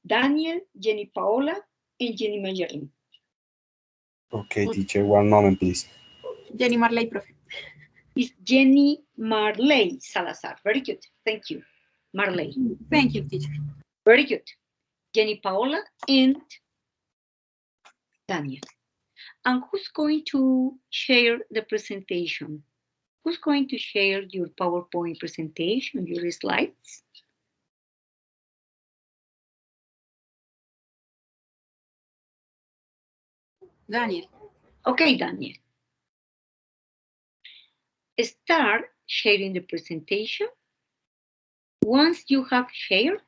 Daniel, Jenny Paola, and Jenny Mayerlin. Okay, teacher, one moment, please. Jenny Marley, profe. It's Jenny Marley Salazar. Very good. Thank you. Marley. Thank you, teacher. Very good. Jenny Paola and Daniel. And who's going to share the presentation? Who's going to share your PowerPoint presentation, your slides? Daniel. Okay, Daniel. Start sharing the presentation. Once you have shared,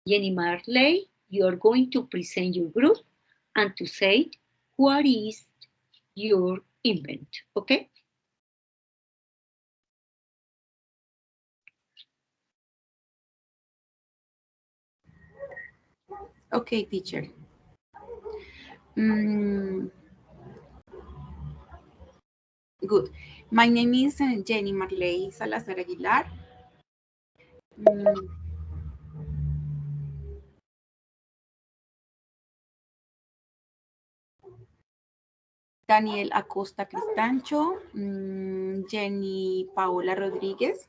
Jenny Marley, you are going to present your group and to say what is your invent, okay? Okay, teacher. Good. My name is Jenny Marley Salazar Aguilar. Daniel Acosta Cristancho, Jenny Paola Rodriguez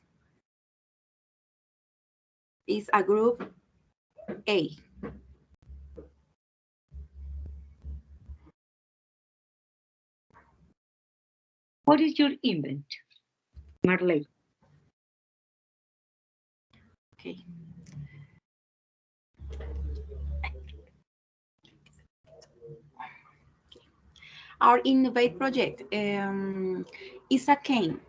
is a group A. What is your invent, Marley? Okay. Our Innovate project is a cane.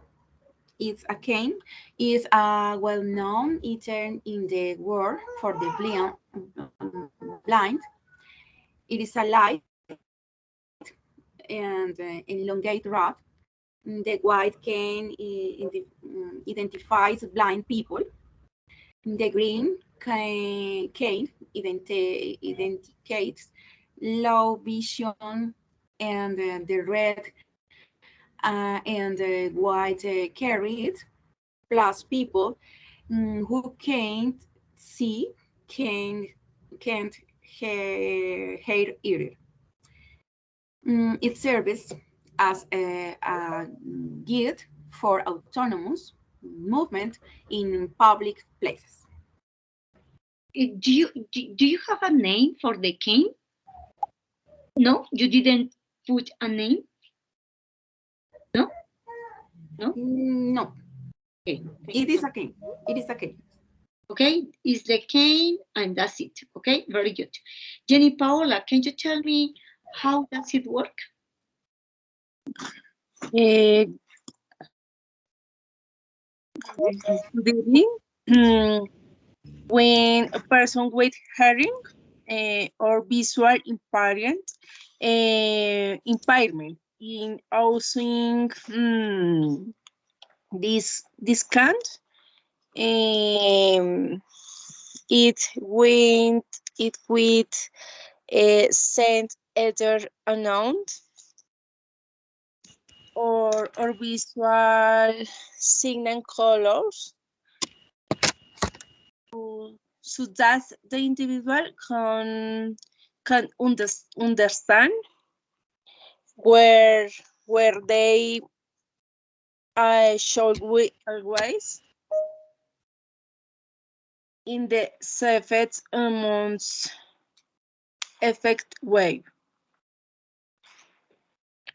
It's a cane. It's a well-known intern in the world for the blind. It is a light and elongate rod. The white cane identifies blind people. The green cane indicates low vision, and the red and the white carry it, plus people who can't see, can't hear either. It serves as a guide for autonomous movement in public places. Do you have a name for the cane? No, you didn't put a name? No? No? No. Okay. It is a cane. It is a cane. Okay, it's the cane and that's it. Okay, very good. Jenny Paola, can you tell me how does it work? When a person with hearing or visual impairment in using this can't it with send either unknown or visual signal colors so that the individual can understand where they should always in the safest amongst effect way.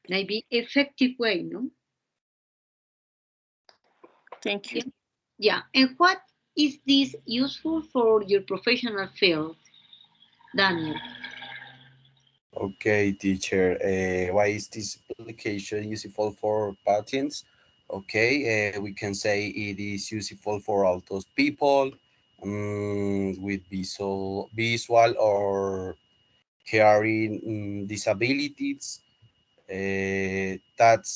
Maybe effective way, no? Thank you. Yeah, and what is this useful for your professional field, Daniel? Okay, teacher. Why is this application useful for patients? Okay, we can say it is useful for all those people with visual or hearing disabilities. That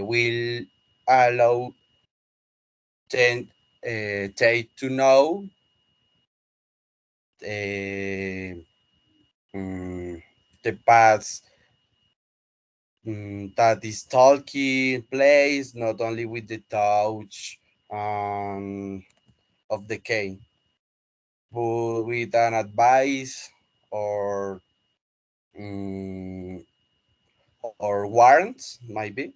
will allow them take to know the paths that is talking plays not only with the touch of the cane, but with an advice or or warrants, maybe,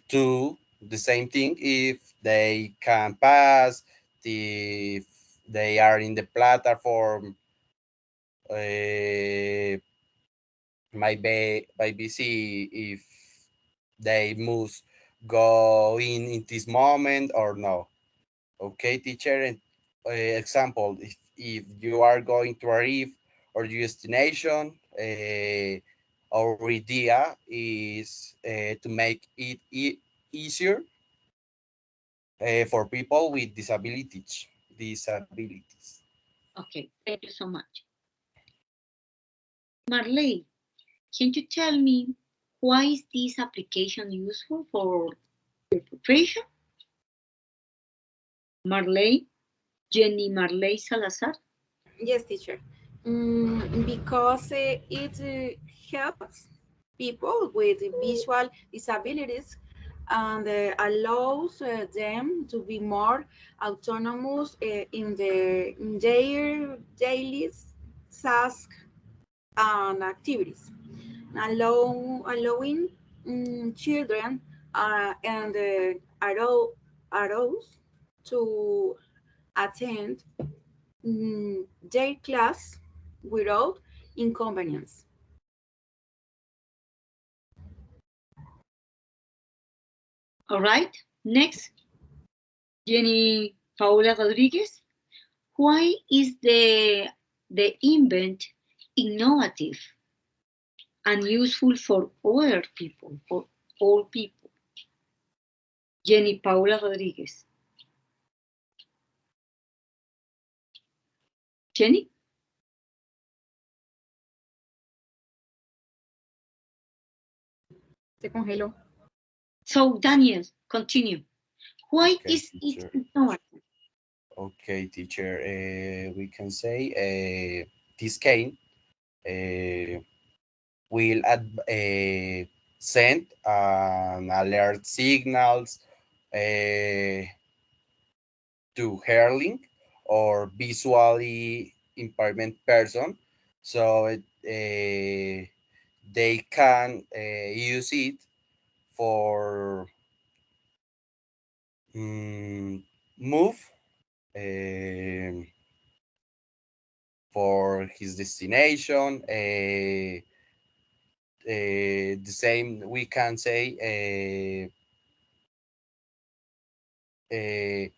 do the same thing if they can pass, if they are in the platform, maybe see if they must go in this moment or no. Okay, teacher. And example, if you are going to arrive or your destination, our idea is to make it easier for people with disabilities. Okay, thank you so much. Marley, can you tell me why is this application useful for your profession? Marley, Jenny Marley Salazar. Yes, teacher. Because it helps people with visual disabilities and allows them to be more autonomous in their daily tasks and activities, allowing children and adults to attend their class without inconvenience. All right, next, Jenny Paula Rodriguez. Why is the invent innovative and useful for other people, for all people? Jenny Paula Rodriguez. Jenny? Se congeló. So, Daniel, continue. Why Okay, is teacher. it innovative? Okay, teacher. We can say this cane will send an alert signals to hearing or visually impairment person, so they can use it for move for his destination. The same we can say okay.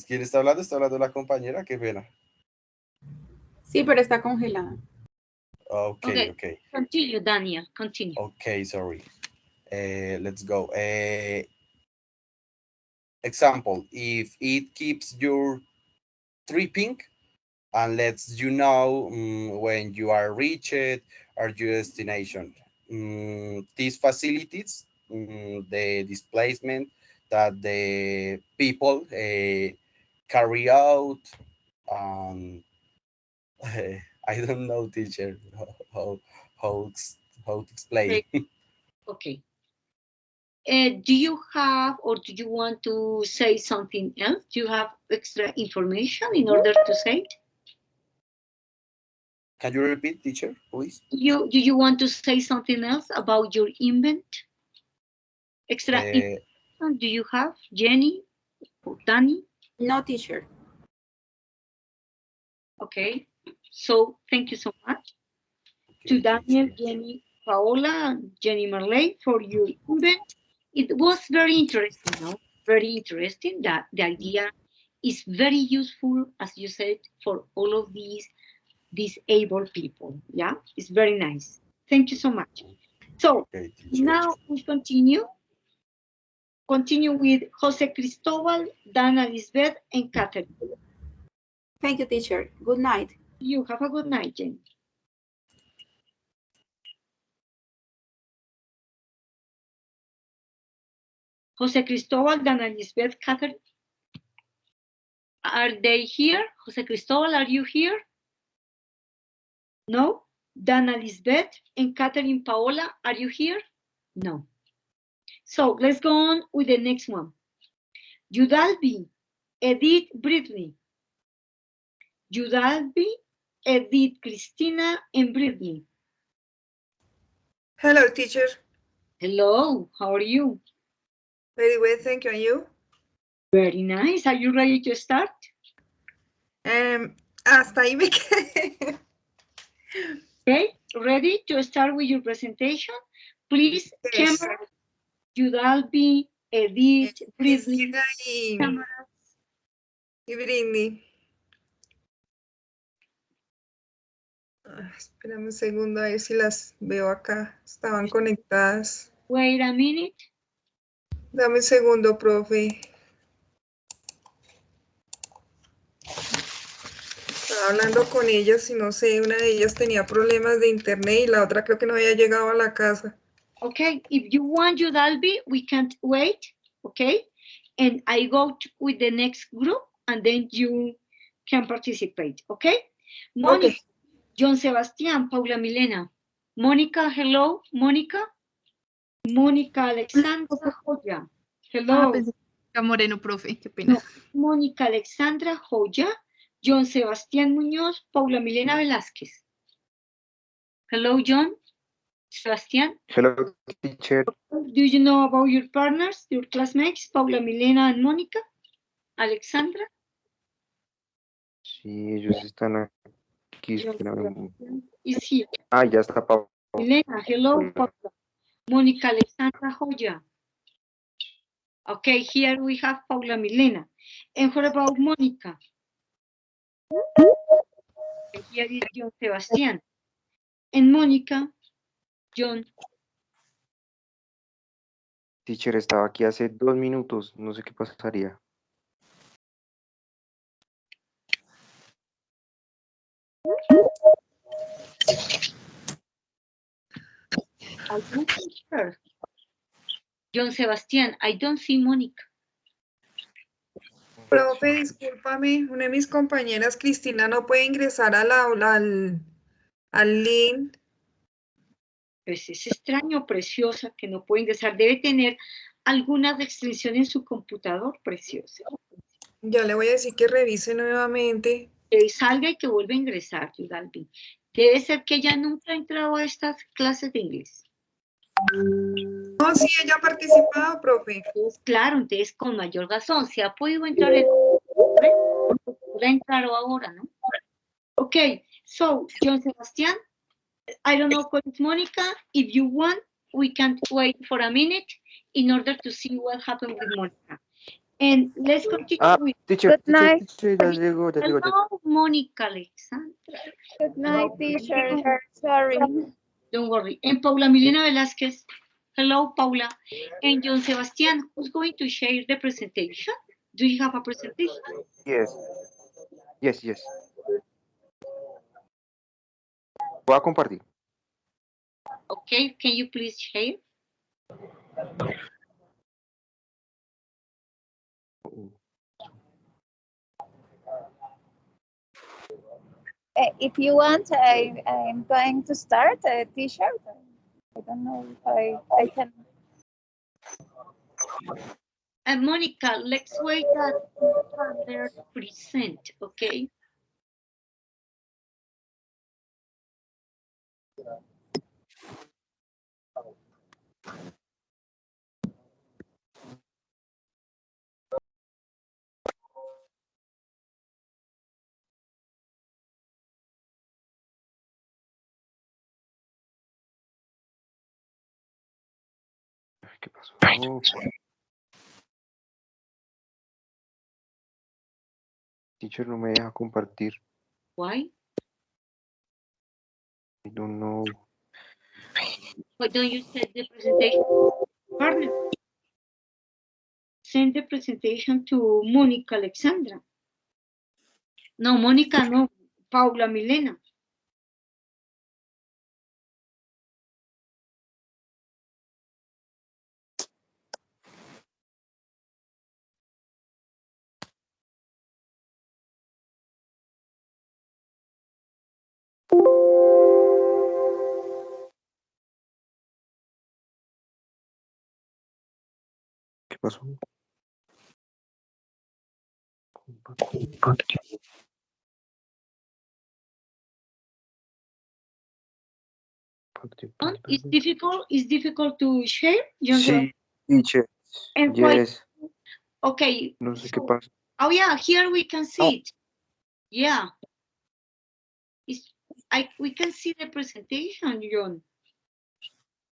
¿Quién está hablando? Está hablando la compañera, qué pena. Sí, pero está congelada. Okay, okay. Continue, Daniel, continue. Okay, sorry. Let's go. Example, if it keeps you tripping and lets you know when you are reached or your destination. These facilities, the displacement that the people carry out. I don't know, teacher, how, how, how to explain. Okay. Do you have or do you want to say something else? Do you have extra information in order to say it? Can you repeat, teacher, please? Do you want to say something else about your invent? Extra information do you have, Jenny or Danny? No, teacher. Okay, so thank you so much to Daniel, Jenny, Paola, and Jenny Marley for your invent. It was very interesting, no? Very interesting. That the idea is very useful, as you said, for all of these disabled people. Yeah, it's very nice. Thank you so much. So now we continue with Jose Cristobal, Dana Lisbeth, and Catherine. Thank you, teacher. Good night. You have a good night, Jenny. Jose Cristobal, Dana Lisbeth, Catherine. Are they here? Jose Cristobal, are you here? No? Dana Lisbeth and Catherine Paola, are you here? No. So let's go on with the next one. Judalbi, Edith Bridley. Judalbi, Edith Cristina, and Bridley. Hello, teacher. Hello, how are you? Very well, thank you. And you? Very nice. Are you ready to start? Hasta ahí me quedé. Okay, ready to start with your presentation? Please, Yes. camera, Judalbi, Edith, Bridley, Cristina y cameras. Britney. Espérame un segundo a ver si las veo acá. Estaban conectadas. Wait a minute. Dame un segundo, profe. Estaba hablando con ellas y no sé, una de ellas tenía problemas de internet y la otra creo que no había llegado a la casa. Okay, if you want Judalbi, we can't wait, okay? And I go with the next group and then you can participate, okay? Monica, Okay. John Sebastian, Paula Milena. Monica, hello, Monica. Monica Alexandra Joya. Hello. Pensé que era Moreno, profe, qué pena. No, Mónica Alexandra Joya, John Sebastián Muñoz, Paula Milena Velázquez. Hello, John Sebastián. Hello, teacher. Do you know about your partners, your classmates, Paula Milena and Mónica? Alexandra? Sí, ellos están aquí. John Espérame. Sebastián is here. Ah, ya está Pablo. Milena, hello, Paula. Mónica Alexandra Joya. Okay, here we have Paula Milena. And what about Mónica? And here is John Sebastián. And Mónica, John. Teacher, estaba aquí hace 2 minutos. No sé qué pasaría. I don't see her. John Sebastián, I don't see Mónica. Profe, discúlpame, una de mis compañeras, Cristina, no puede ingresar al aula, al link. Pues es extraño, preciosa, que no puede ingresar. Debe tener alguna restricción en su computador, preciosa. Ya le voy a decir que revise nuevamente. Que salga y que vuelva a ingresar, Judalbi. Debe ser que ella nunca ha entrado a estas clases de inglés. No, sí, ella ha participado, profe. Entonces, claro, entonces con mayor razón, se ha podido entrar entrar ahora, ¿no? Ok, so, John Sebastián, I don't know what is Monica. If you want, we can wait for a minute in order to see what happened with Monica. And let's continue with... Teacher, Good night. teacher, ya llegó. Hello, Monica Alexandra. Good night, teacher. Sorry. Don't worry. And Paula Milena Velázquez. Hello, Paula. And John Sebastián, who's going to share the presentation? Do you have a presentation? Yes. Yes. Voy a compartir. Okay, can you please share? If you want, I'm going to start a t-shirt. I don't know if I can. And Monica, let's wait that partner present, okay? ¿Qué pasó? Teacher no me deja compartir. Why? I don't know. Why don't you send the presentation to partner? Send the presentation to Monica Alexandra. No, Monica, no. Paula Milena. pasó? It's difficult to share, John. Sí, teacher. And why? Yes. Okay. No sé qué pasa. Oh yeah, here we can see it. Yeah. We can see the presentation, John.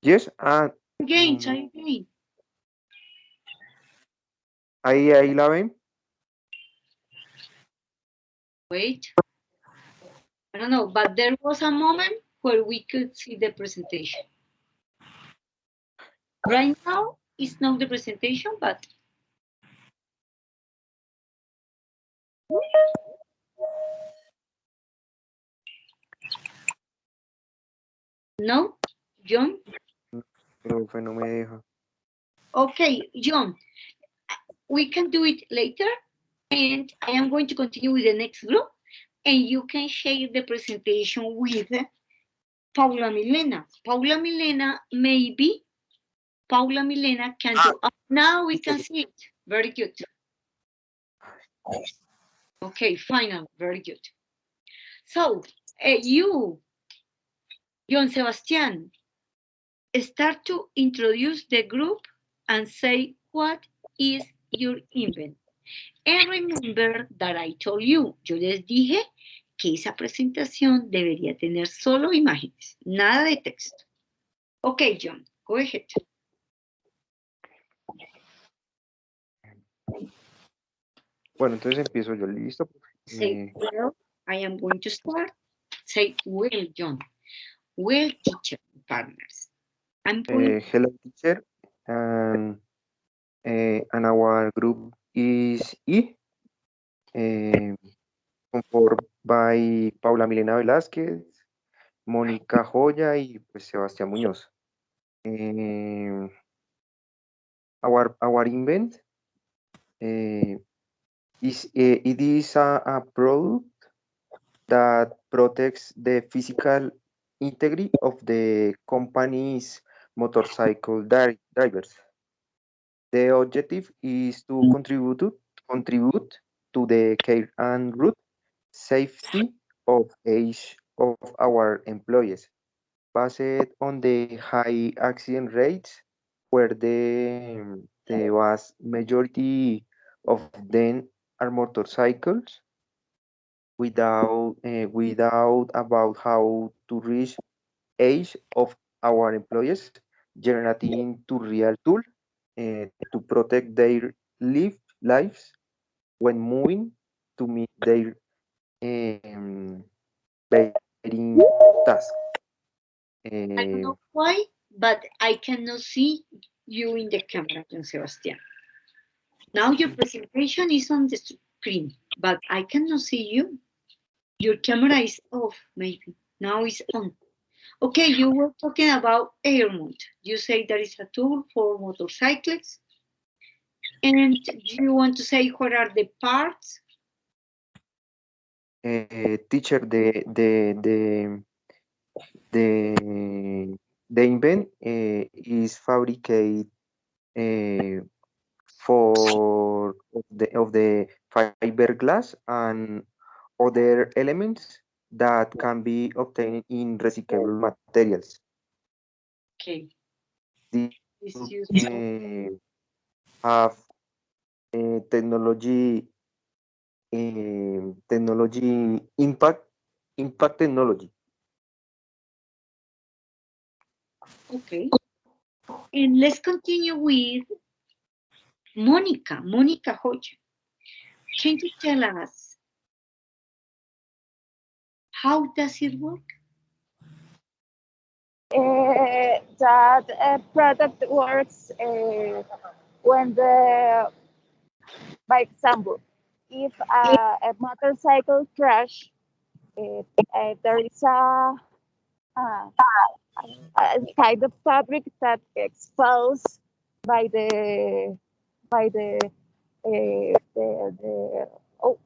Yes. Again, no. try again. Ahí la ven. Wait. I don't know, but there was a moment where we could see the presentation. Right now, it's not the presentation, but no, John. Profe, no me deja. Okay, John, we can do it later, and I am going to continue with the next group, and you can share the presentation with Paula Milena. Paula Milena, maybe Paula Milena can do. Now we can see it. Very good. Okay, final. Very good. So, you, John Sebastian, start to introduce the group and say what is your invent. And remember that I told you, yo les dije que esa presentación debería tener solo imágenes, nada de texto. Okay, John, go ahead. Bueno, entonces empiezo yo. ¿Listo? Say, well, I am going to start. Say, well, John. Well, teacher, partners. I'm going Hello, teacher. And our group is E. Conformed by Paula Milena Velázquez, Mónica Joya y pues Sebastián Muñoz. Our invent it is a product that protects the physical integrity of the company's motorcycle drivers. The objective is to contribute to the care and route safety of each of our employees, based on the high accident rates, where the vast majority of them are motorcycles, without about how to reach age of our employees, generating to real tool to protect their lives when moving to meet their varying tasks. I don't know why, but I cannot see you in the camera, John Sebastian. Now your presentation is on the screen, but I cannot see you. Your camera is off, maybe. Now it's on. Okay, you were talking about Airmont. You say there is a tool for motorcycles. And you want to say what are the parts? Teacher, the invent is fabricated for of the fiberglass and other elements that can be obtained in recyclable materials. Okay. These It's useful. have technology impact technology. Okay. And let's continue with Monica Hoya. Can you tell us how does it work? That product works when by example, if a motorcycle crash, there is a kind of fabric that exposed by the by the oh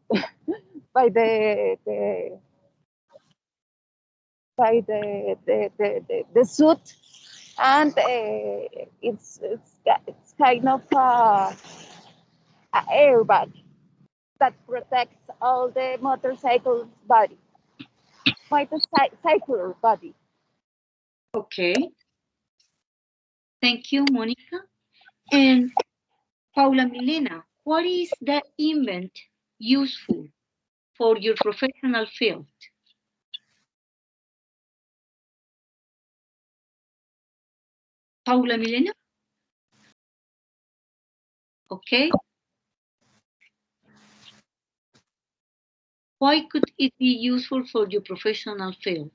by the suit and it's kind of a airbag that protects all the motorcycle's body, motorcycle body. Okay. Thank you, Monica. And Paula Milena, what is the invent useful for your professional field? Paula Milena? Okay. Why could it be useful for your professional field?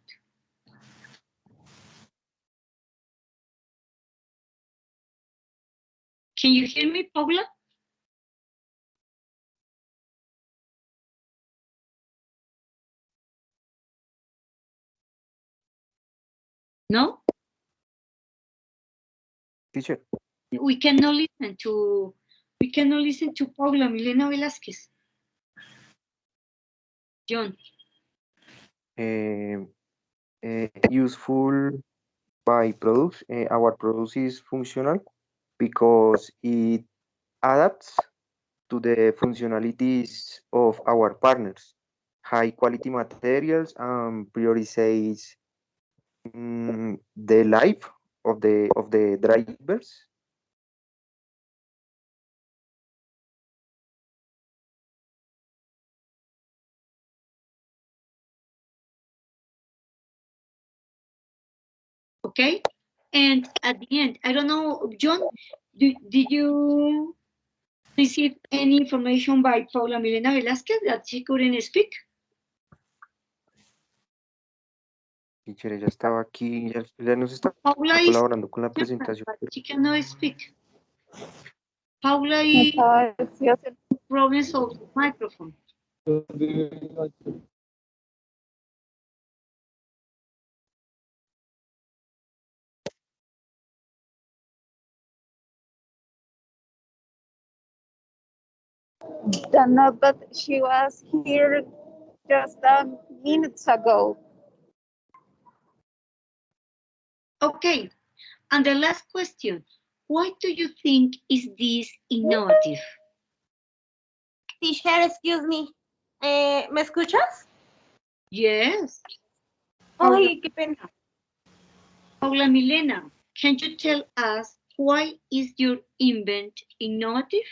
Can you hear me, Paula? No? Teacher, We cannot listen to Paula Milena Velázquez. John. useful by products. Our product is functional because it adapts to the functionalities of our partners. High quality materials and prioritizes the life of the drivers. Okay. And at the end, I don't know, John, did you receive any information by Paula Milena Velázquez that she couldn't speak? Teacher, ella estaba aquí, ya nos está Paula is colaborando con la presentación. but she cannot speak. Paula Me is estaba deseando- problems of microphone. Don't know, but she was here just minutes ago. Okay. And the last question, why do you think is this innovative? Teacher, excuse me. ¿Me escuchas? Yes. Ay, qué pena. Paula Milena, can you tell us why is your invent innovative?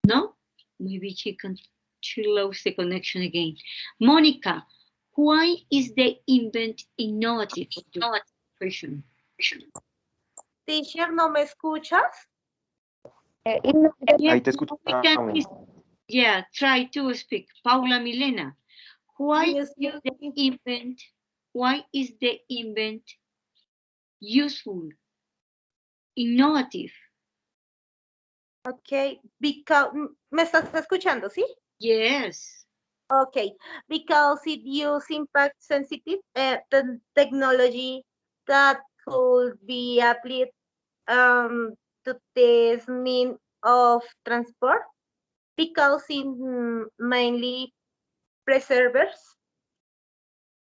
No? Maybe she lost the connection again. Monica, why is the invent innovative for your profession? Teacher, ¿no me escuchas? Ahí te escucho. Yeah, try to speak. Paula Milena, why is Excuse the me. invent useful, innovative? Okay, because, ¿me estás escuchando, sí? Yes. Okay, because it uses impact sensitive technology that could be applied to this mean of transport, because it mainly preserves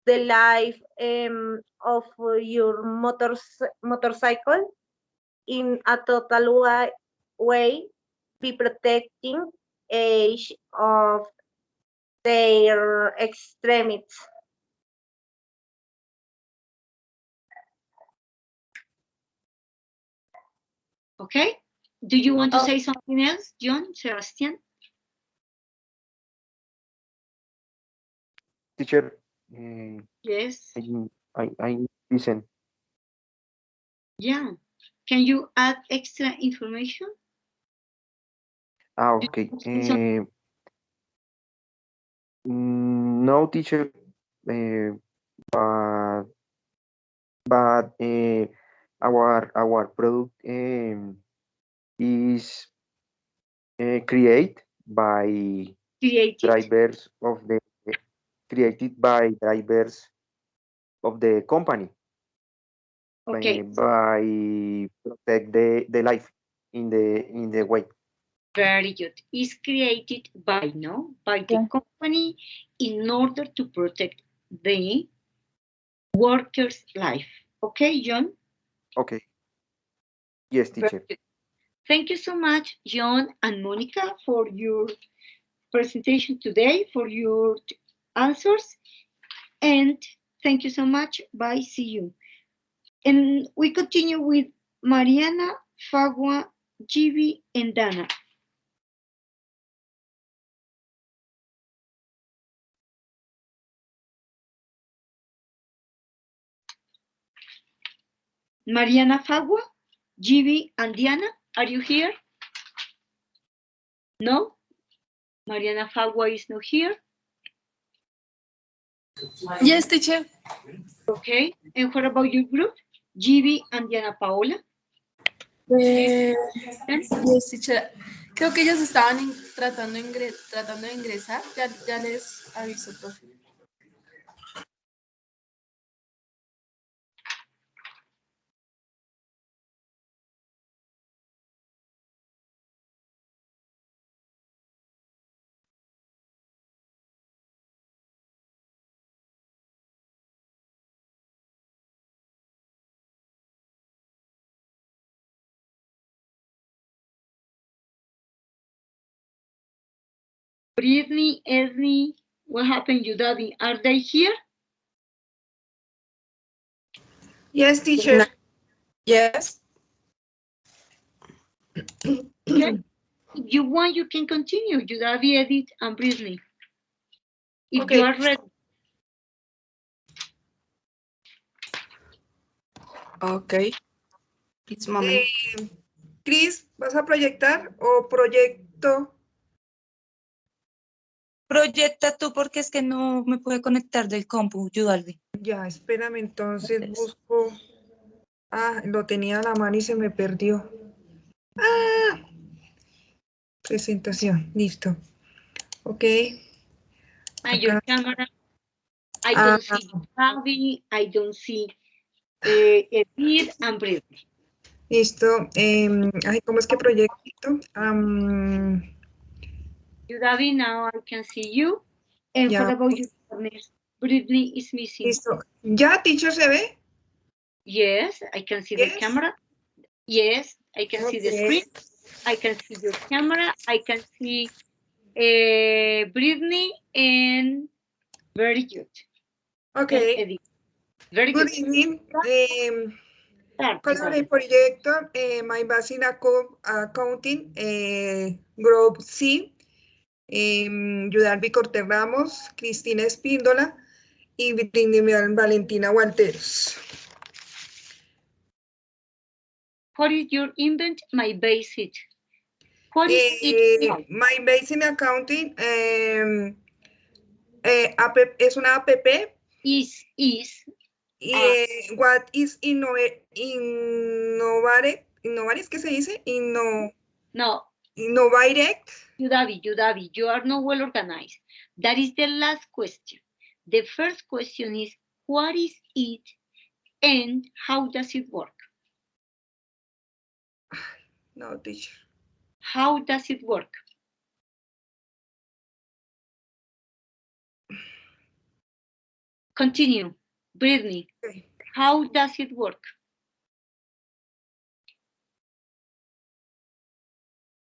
the life of your motorcycle in a total way, be protecting each of their extremities. Okay. Do you want to say something else, John, Sebastian? Teacher, Yes. I listen. Yeah. Can you add extra information? Okay. No, teacher, but our product is created by drivers of the created by drivers of the company. Okay. By protect the life in the way. Very good. Is created by the company in order to protect the worker's life. Okay, John? Okay. Yes, teacher. Thank you so much, John and Monica, for your presentation today, for your answers. And thank you so much. Bye. See you. And we continue with Mariana, Fagua, Gibi, and Dana. Mariana Fagua, Gibi, and Diana, are you here? No? Mariana Fagua is not here. Yes, teacher. Okay. And what about your group? Gibi and Diana Paola? Yes, teacher. Creo que ellos estaban tratando de ingresar. Ya les aviso, profe. Britney, Ernie, what happened, you daddy? Are they here? Yes, teacher. Yes. Okay. If you want, you can continue. You daddy, Edith, and Britney. If Okay. you are ready. Okay. It's moment. Cris, ¿vas a proyectar o proyecto? Proyecta tú porque es que no me pude conectar del compu, Yudalvi. Ya, espérame, entonces busco. Ah, lo tenía a la mano y se me perdió. Ah, presentación, listo. Ok. And your camera. I don't see Javi, I don't see Edith and Britney. Listo. Ay, ¿cómo es que proyecto? David, now I can see you. And Yeah. what about you, partners? Britney is missing. Listo. ¿Ya, teacher, se ve? Yes, I can see the camera. Yes, I can see the screen. I can see your camera. I can see Britney, and very good. Okay. Very good good. Evening. ¿Cuál es el proyecto? My Basin Accounting, Group C, Yudalvi Cortés Ramos, Cristina Espíndola y Valentina Walteros. What is your invent? My basic. What is it? My Basin Accounting es una app. Is. What is Innovare, ¿qué se dice? No. Innovare. Yudavi, you are not well organized. That is the last question. The first question is, what is it and how does it work? No, teacher. How does it work? Continue. Britney, okay. How does it work?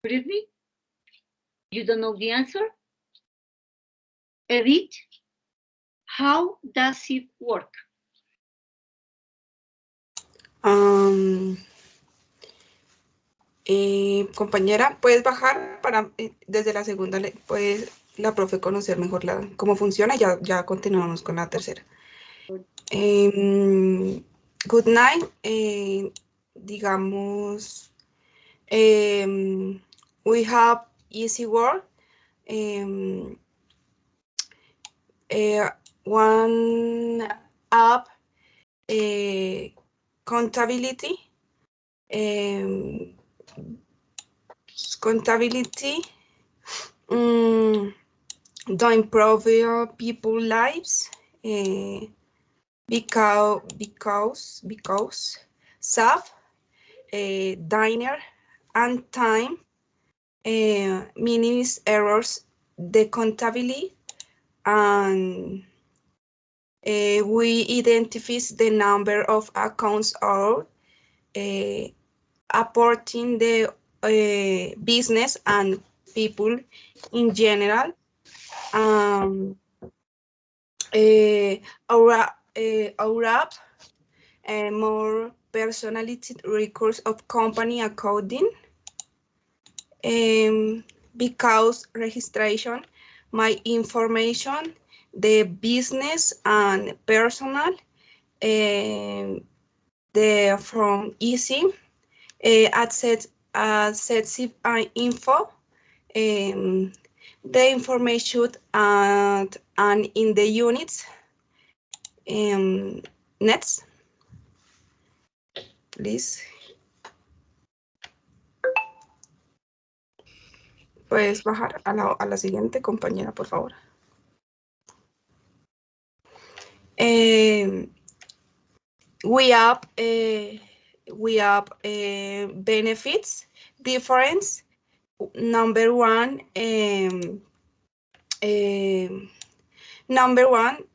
Britney, you don't know the answer? Edith, how does it work? Compañera, puedes bajar para desde la segunda, puedes la profe conocer mejor cómo funciona, ya continuamos con la tercera. Good night, digamos, we have easy work, one app, contability, to improve people's lives, because staff, diner and time minimize errors, the accountability, and we identify the number of accounts or apporting the business and people in general. Our app, more personalized records of company accounting, because registration, my information, the business and personal, the from easy, access info, the information and in the units, next, please. Puedes bajar a la siguiente compañera, por favor. We have benefits difference. Number one,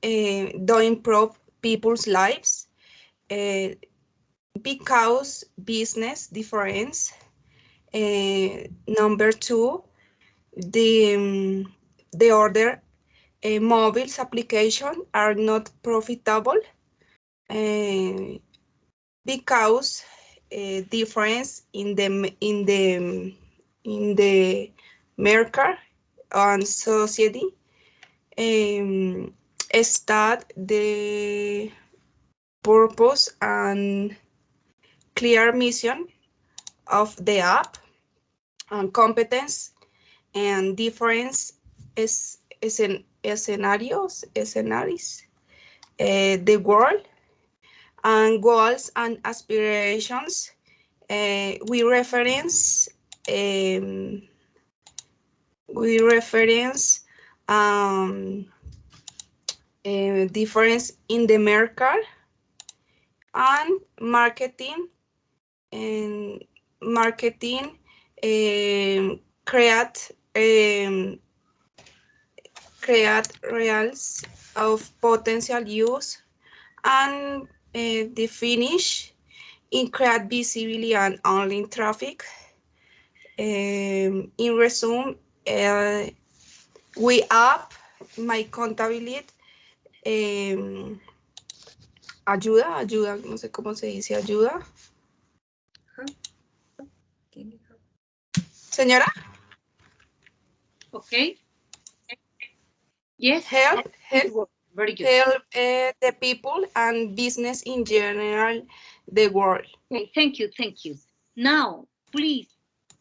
to improve people's lives, because business difference. Number two, the other mobile application are not profitable, because difference in the market and society, start the purpose and clear mission of the app, and competence and difference scenarios, the world and goals and aspirations. We reference difference in the market and marketing, create reals of potential use, and the finish in create visibility and online traffic. In resume, we up my contabilidad, ayuda, no sé cómo se dice ayuda. Señora? Okay. Yes. Help Very good. Help the people and business in general, the world. Okay, thank you, thank you. Now, please,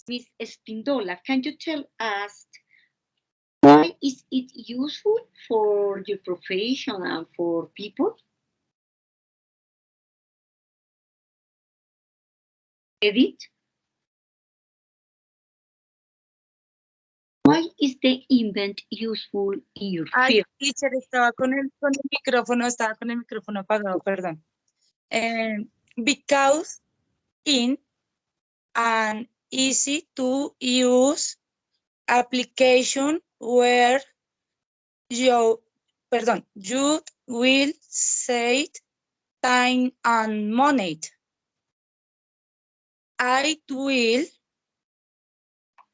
Miss Espindola, can you tell us why is it useful for your profession and for people? Edith? Why is the event useful in your Ay, field? teacher, estaba con el micrófono apagado, perdón. Because in an easy to use application where you will save time and money. It will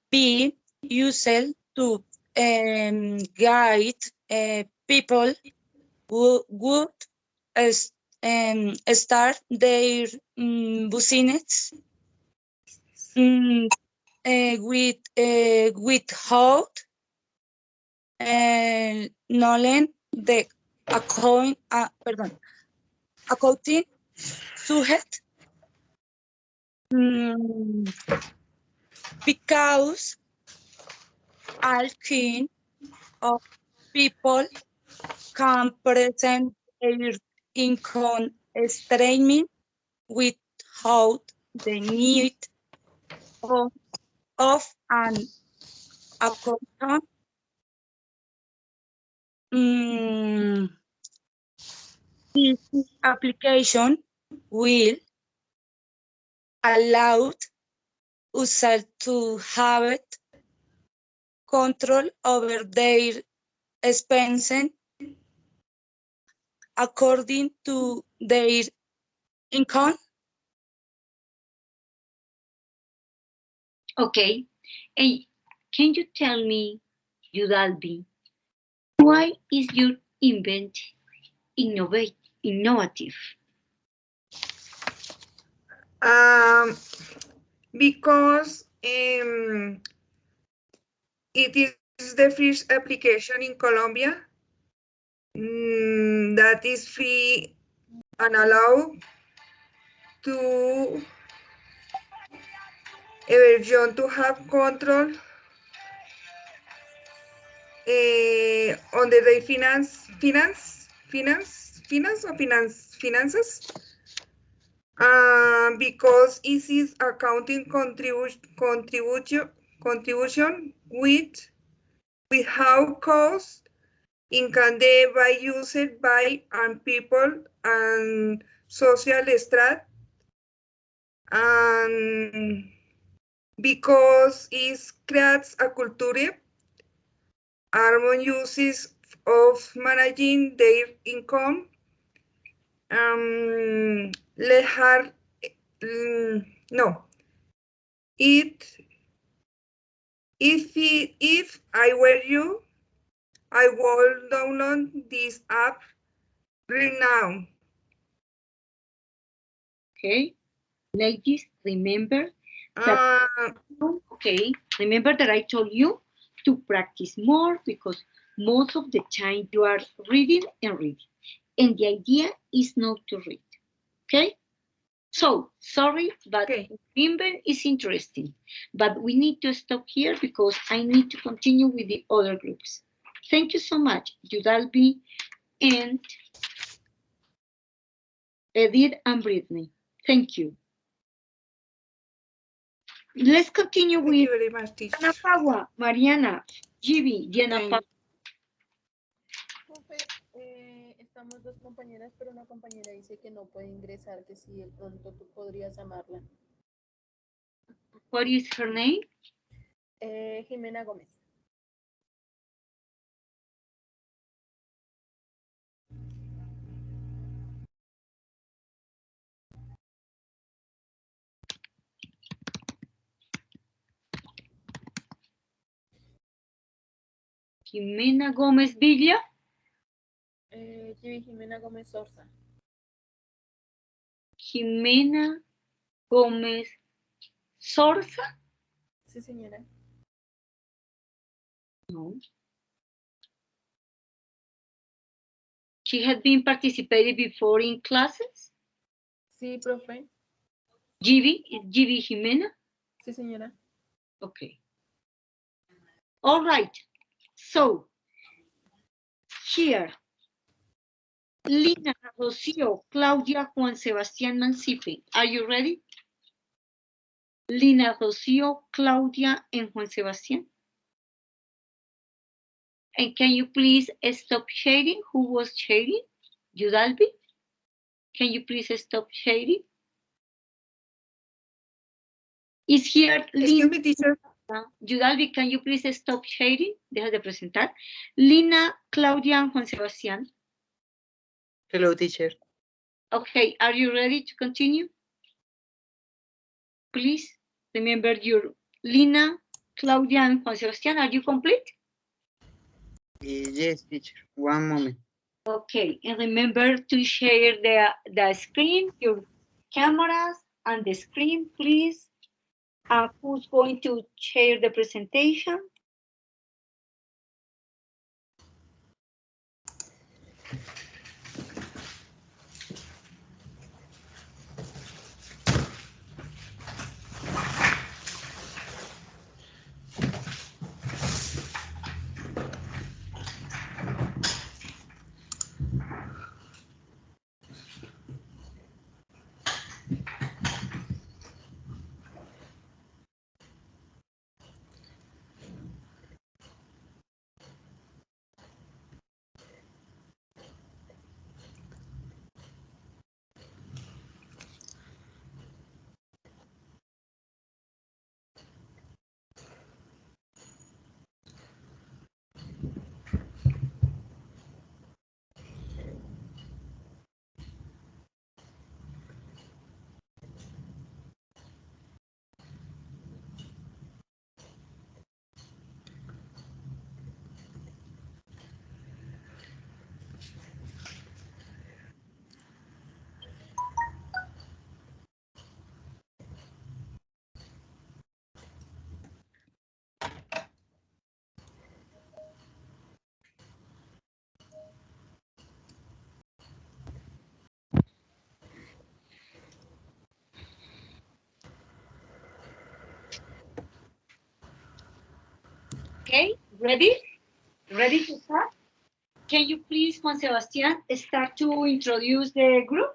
be useful to guide people who would start their business without knowing the accounting subject, because all kind of people can present their income statement without the need of an accountant. This application will allow users to have control over their expenses according to their income. Okay. And can you tell me, Yudalbi, why is your invent innovative? Because it is the first application in Colombia that is free and allow to a version to have control on the day finances because it is accounting contribution with how cost in can they by used by and people and social strat and because it creates a culture harmon uses of managing their income let her no it if I were you I will download this app right now. Okay, ladies, remember that remember that I told you to practice more because most of the time you are reading and reading, and the idea is not to read. Okay, so sorry, but remember is interesting, but we need to stop here because I need to continue with the other groups. Thank you so much, Yudalbi and Edith and Brittany. Thank you. Let's continue with Thank you very much, teacher. Diana Pagua, Mariana, Gibi, Diana Pagua. Estamos dos compañeras, pero una compañera dice que no puede ingresar, que si de pronto tú podrías llamarla. What is her name? Jimena Gómez. Jimena Gómez Villa. Jimena Gómez Sorza. Jimena Gómez Sorza. Sí, señora. No. She had been participating before in classes. Sí, profe. Gibi, is Gibi Jimena? Sí, señora. Okay. All right. So, here, Lina, Rocío, Claudia, Juan Sebastián Mancipe. Are you ready? Lina, Rocío, Claudia, and Juan Sebastián. And can you please stop sharing? Who was sharing? Yudalbi? Can you please stop sharing? Is here Lina? Excuse me, teacher. Yudalbi, can you please stop sharing? Deja de presentar. Lina, Claudia, and Juan Sebastián. Hello, teacher. Okay, are you ready to continue? Please remember your Lina, Claudia, and Juan Sebastián. Are you complete? Yes, teacher. One moment. Okay, and remember to share the screen, your cameras and the screen, please. Who's going to share the presentation? Okay, ready? Ready to start? Can you please, Juan Sebastián, start to introduce the group?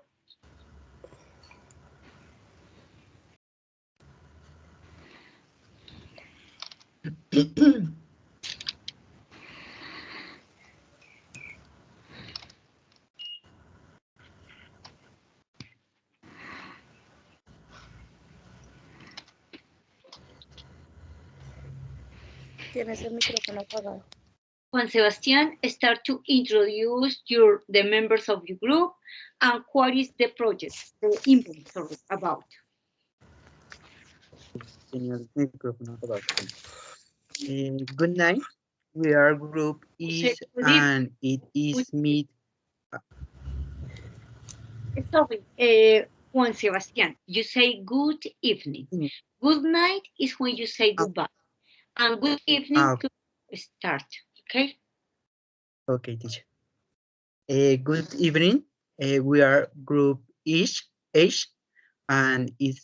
Tienes el micrófono apagado. Juan Sebastián, start to introduce the members of your group and what is the project, the invent, sorry, about. Tenía el micrófono apagado. Good night. We are group is good evening. and it is meet. Sorry, Juan Sebastián, you say good evening. Good night is when you say goodbye. And good evening to start, okay? Okay, teacher. Good evening. We are group H and it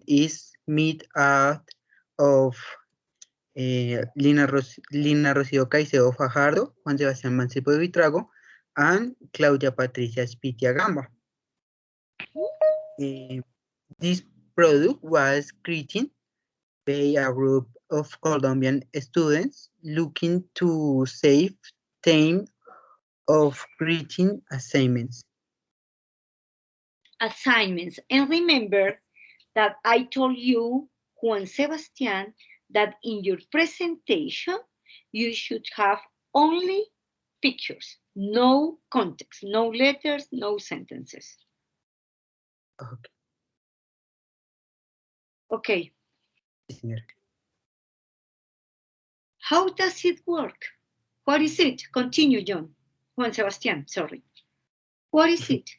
is meet out of Lina Rocío Caicedo Fajardo, Juan Sebastián Mancipo de Vitrago, and Claudia Patricia Spitia Gamba. This product was created by a group of Colombian students looking to save time of creating assignments. Assignments. And remember that I told you, Juan Sebastián, that in your presentation, you should have only pictures, no context, no letters, no sentences. Okay. Okay. Señora. How does it work? What is it? Continue, John. Juan Sebastián, sorry. What is it?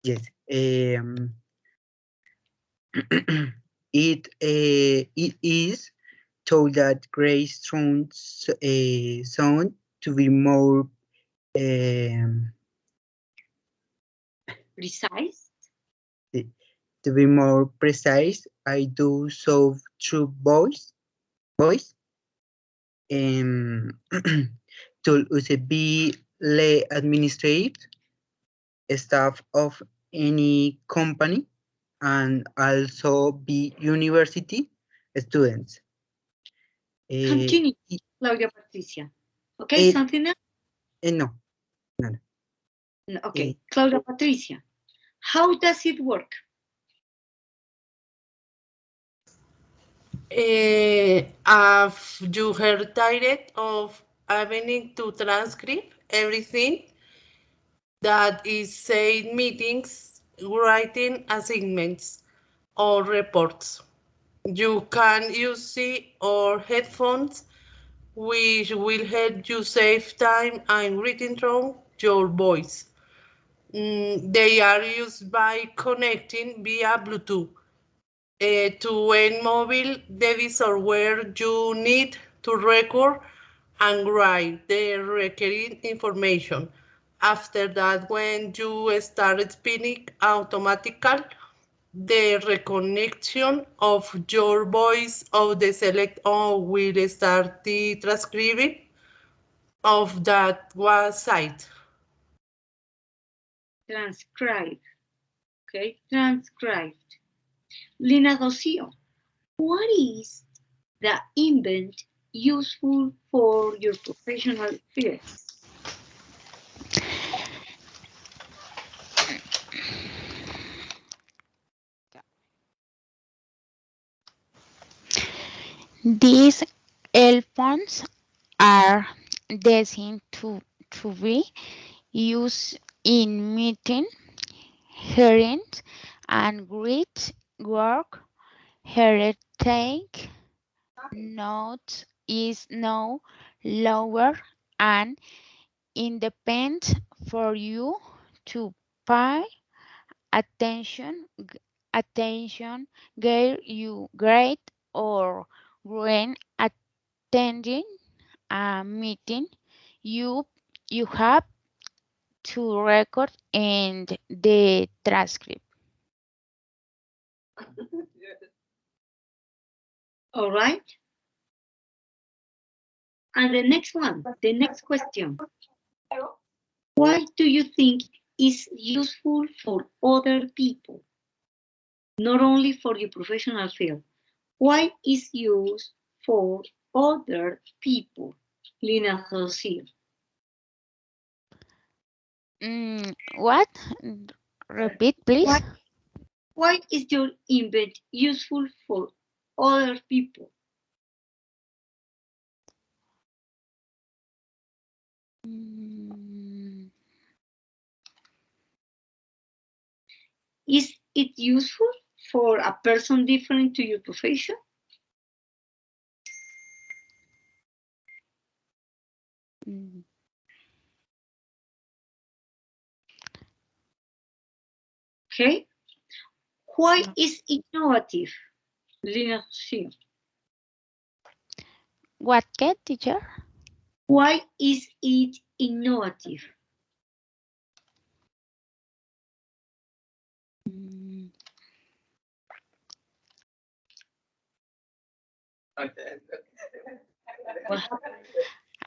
Yes. It is told that gray sounds sound to be more precise. To be more precise, I do so through voice. To be the administrative staff of any company and also be university students. Continue, Claudia Patricia. Okay, something else? No. Okay, Claudia Patricia, how does it work? Have you heard direct of having to transcribe everything that is said meetings, writing assignments or reports? You can use it or headphones, which will help you save time and written through your voice. They are used by connecting via Bluetooth to any mobile device or where you need to record and write the required information. After that, when you start speaking automatically, the reconnection of your voice of the select will start the transcribing of that website. Transcribe. Okay, transcribed. Lina Rocio, what is the invent useful for your professional field? These earphones are designed to be used in meeting, hearings, and great work. Heritage note is no lower and independent for you to pay attention, get you great or when attending a meeting, you have to record and the transcript. All right. And the next one, the next question. Why do you think is useful for other people? Not only for your professional field. Why is used for other people? Lina José. What? Repeat, please. Why is your invent useful for other people? Is it useful for a person different to your profession? Okay. Why is innovative? Lina José. What, teacher? Why is it innovative?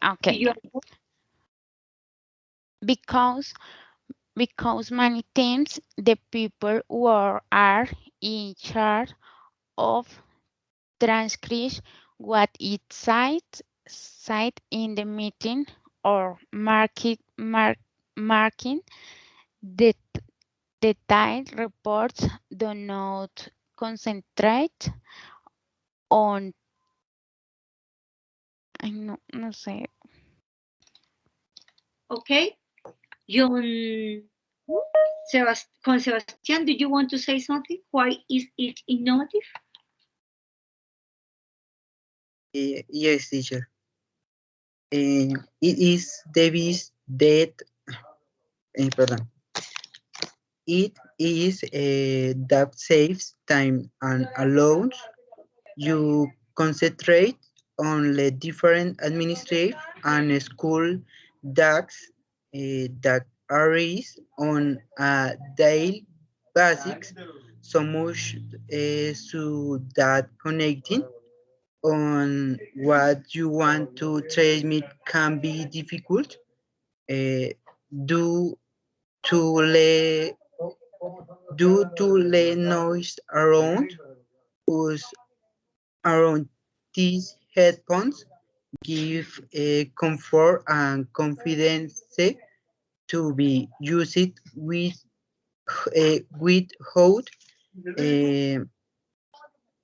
Okay. Because many times the people who are in charge of transcribe what it said in the meeting or marking the detailed reports do not concentrate on no sé. Okay. Juan Sebastián, do you want to say something? Why is it innovative? Yes, teacher. It is Davis that, pardon. It is that saves time and allows you concentrate on the different administrative and school tasks that arise on a daily basis, so much so that connecting on what you want to transmit can be difficult due to the noise around us. Around these headphones give a comfort and confidence to be used without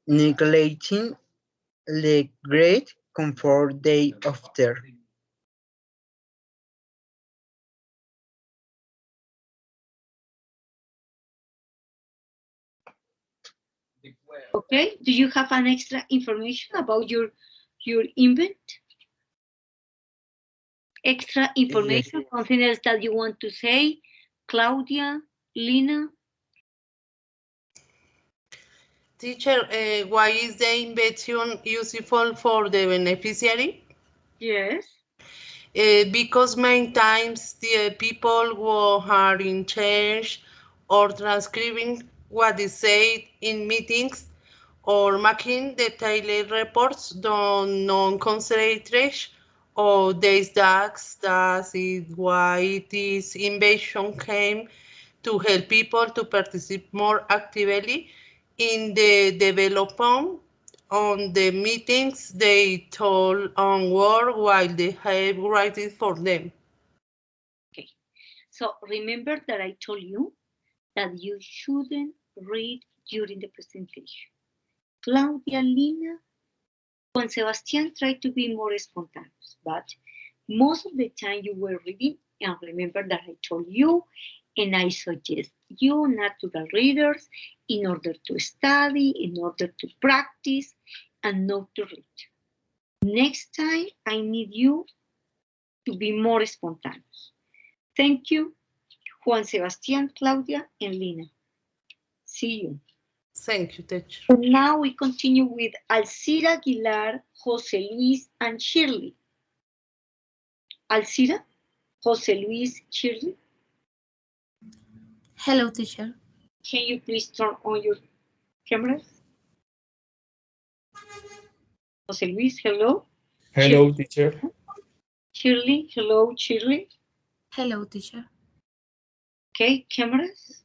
neglecting the great comfort they offer. Okay, do you have an extra information about your invent? Extra information, yes. Something else that you want to say? Claudia, Lina? Teacher, why is the invention useful for the beneficiary? Yes. Because many times the people who are in charge or transcribing what is said in meetings or making detailed reports don't non-concentrate or these tasks. That is why this invention came to help people to participate more actively in the development on the meetings they told on work while they have writing for them. Okay, so remember that I told you that you shouldn't read during the presentation. Claudia, Lina, Juan Sebastián tried to be more spontaneous, but most of the time you were reading, and remember that I told you, and I suggest you natural readers in order to study, in order to practice, and not to read. Next time, I need you to be more spontaneous. Thank you, Juan Sebastián, Claudia, and Lina. See you. Thank you, teacher. And now we continue with Alcira Aguilar, Jose Luis, and Shirley. Alcira, Jose Luis, Shirley. Hello, teacher. Can you please turn on your cameras? Jose Luis, hello. Hello, teacher. Shirley, hello, Shirley. Hello, teacher. Okay, cameras.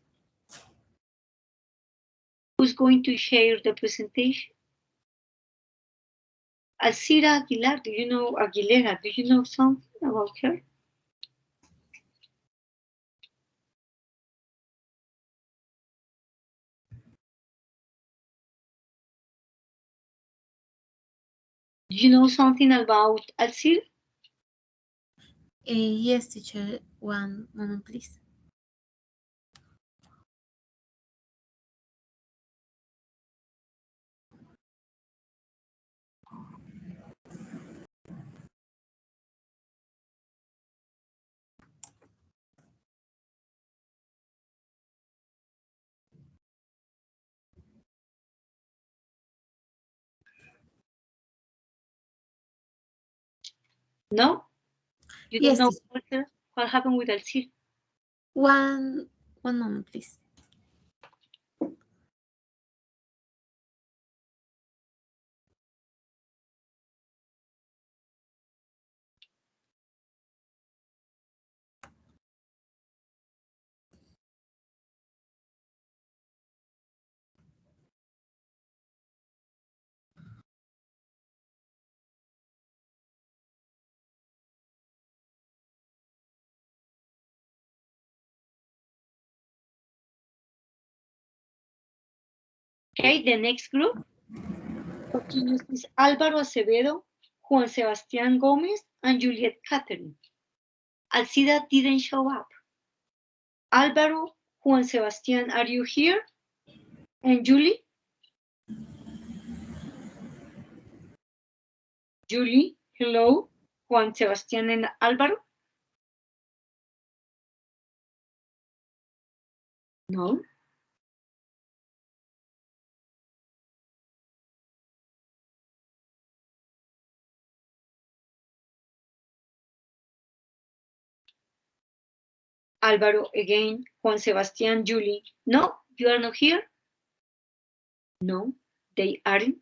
Who's going to share the presentation? Alcira Aguilar, do you know Aguilera? Do you know something about her? Do you know something about Alcira? Yes, teacher. One moment, please. No? You Yes, don't teacher. know what happened with Alcira? One moment, please. Okay, the next group continues is Álvaro Acevedo, Juan Sebastián Gómez, and Juliet Catherine. Alcida didn't show up. Álvaro, Juan Sebastián, are you here? And Julie? Julie, hello. Juan Sebastián and Álvaro? No. Álvaro again, Juan Sebastián, Julie. No, you are not here? No, they aren't.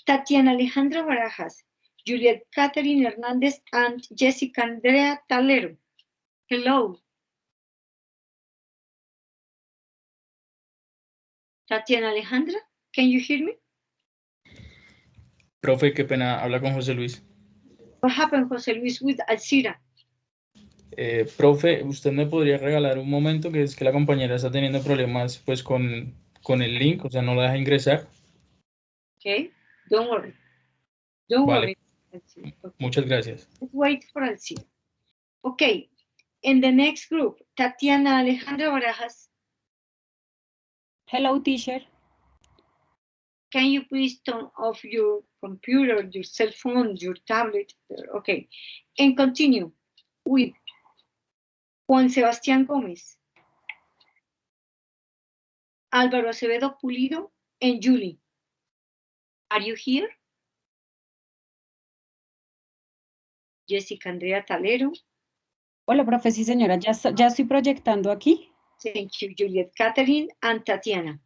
Tatiana Alejandra Barajas, Juliet Catherine Hernandez, and Jessica Andrea Talero. Hello. Tatiana Alejandra, can you hear me? Profe, qué pena, habla con José Luis. What happened, José Luis, with Alcira? Profe, ¿usted me podría regalar un momento? Que es que la compañera está teniendo problemas pues con el link, o sea, no la deja ingresar. Okay, don't worry. Don't Vale. worry. Okay. Muchas gracias. Let's wait for Alcira. Okay, in the next group, Tatiana Alejandra Barajas. Hello, teacher. Can you please turn off your computer, your cell phone, your tablet? Okay, and continue with Juan Sebastián Gómez, Álvaro Acevedo Pulido, and Julie. Are you here? Jessica Andrea Talero. Hola, profe, sí, señora, ya estoy proyectando aquí. Thank you, Juliet Catherine and Tatiana.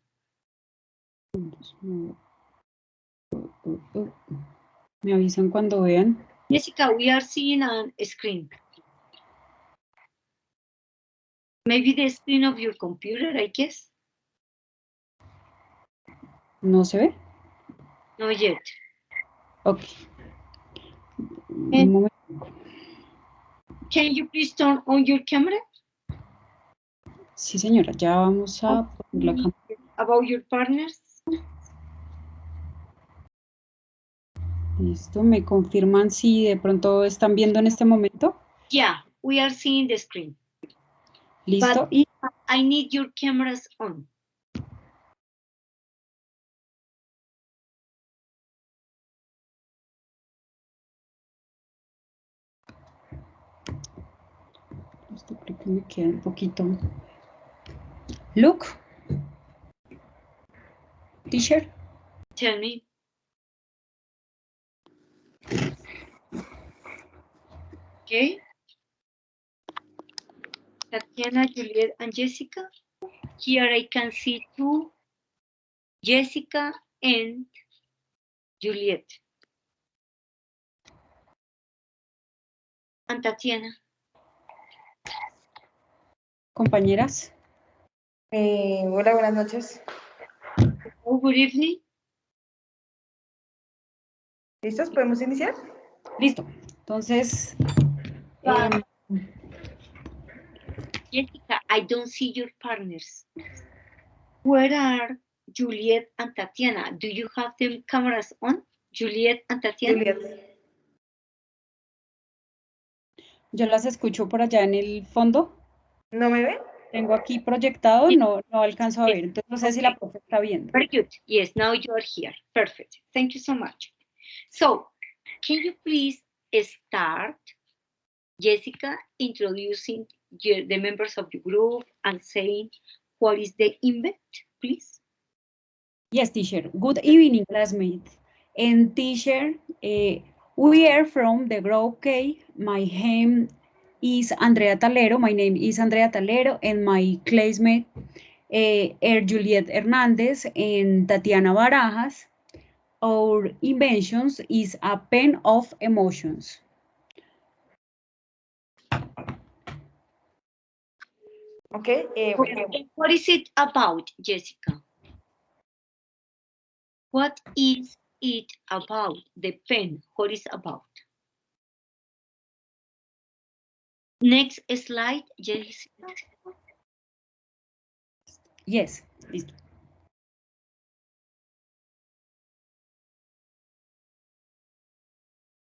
Me avisan cuando vean. Jessica, we are seeing a screen. Maybe the screen of your computer, I guess. ¿No se ve? Not yet. Ok. Un momento. Can you please turn on your camera? Sí, señora, ya vamos a poner la cámara. About your partners. Listo, ¿me confirman si de pronto están viendo en este momento? Yeah, we are seeing the screen. Listo. But Y I need your cameras on. esto creo que me queda un poquito. Look. Teacher. Tell me. Okay. Tatiana, Juliet, and Jessica. Here I can see two, Jessica and Juliet. and Tatiana. Compañeras. Hola, buenas noches. Oh, good evening. ¿Listos? ¿Podemos iniciar? Listo. Entonces, Jessica, I don't see your partners. Where are Juliet and Tatiana? Do you have them cameras on? Juliet and Tatiana? Juliet. yo las escucho por allá en el fondo. ¿No me ve? Tengo aquí proyectado, Yes. no alcanzo a ver. Entonces, no sé si la profe está viendo. Very good. Yes, now you are here. Perfect. Thank you so much. So, can you please start, Jessica, introducing the members of the group and saying what is the event, please? Yes, teacher. Good evening, classmates. And teacher, we are from the group K. My name is Andrea Talero. My name is Andrea Talero, and my classmate are Juliet Hernandez and Tatiana Barajas. Our inventions is a pen of emotions. Okay. What is it about, Jessica? What is it about? The pen, what is about? Next slide, Jessica. Yes, listo.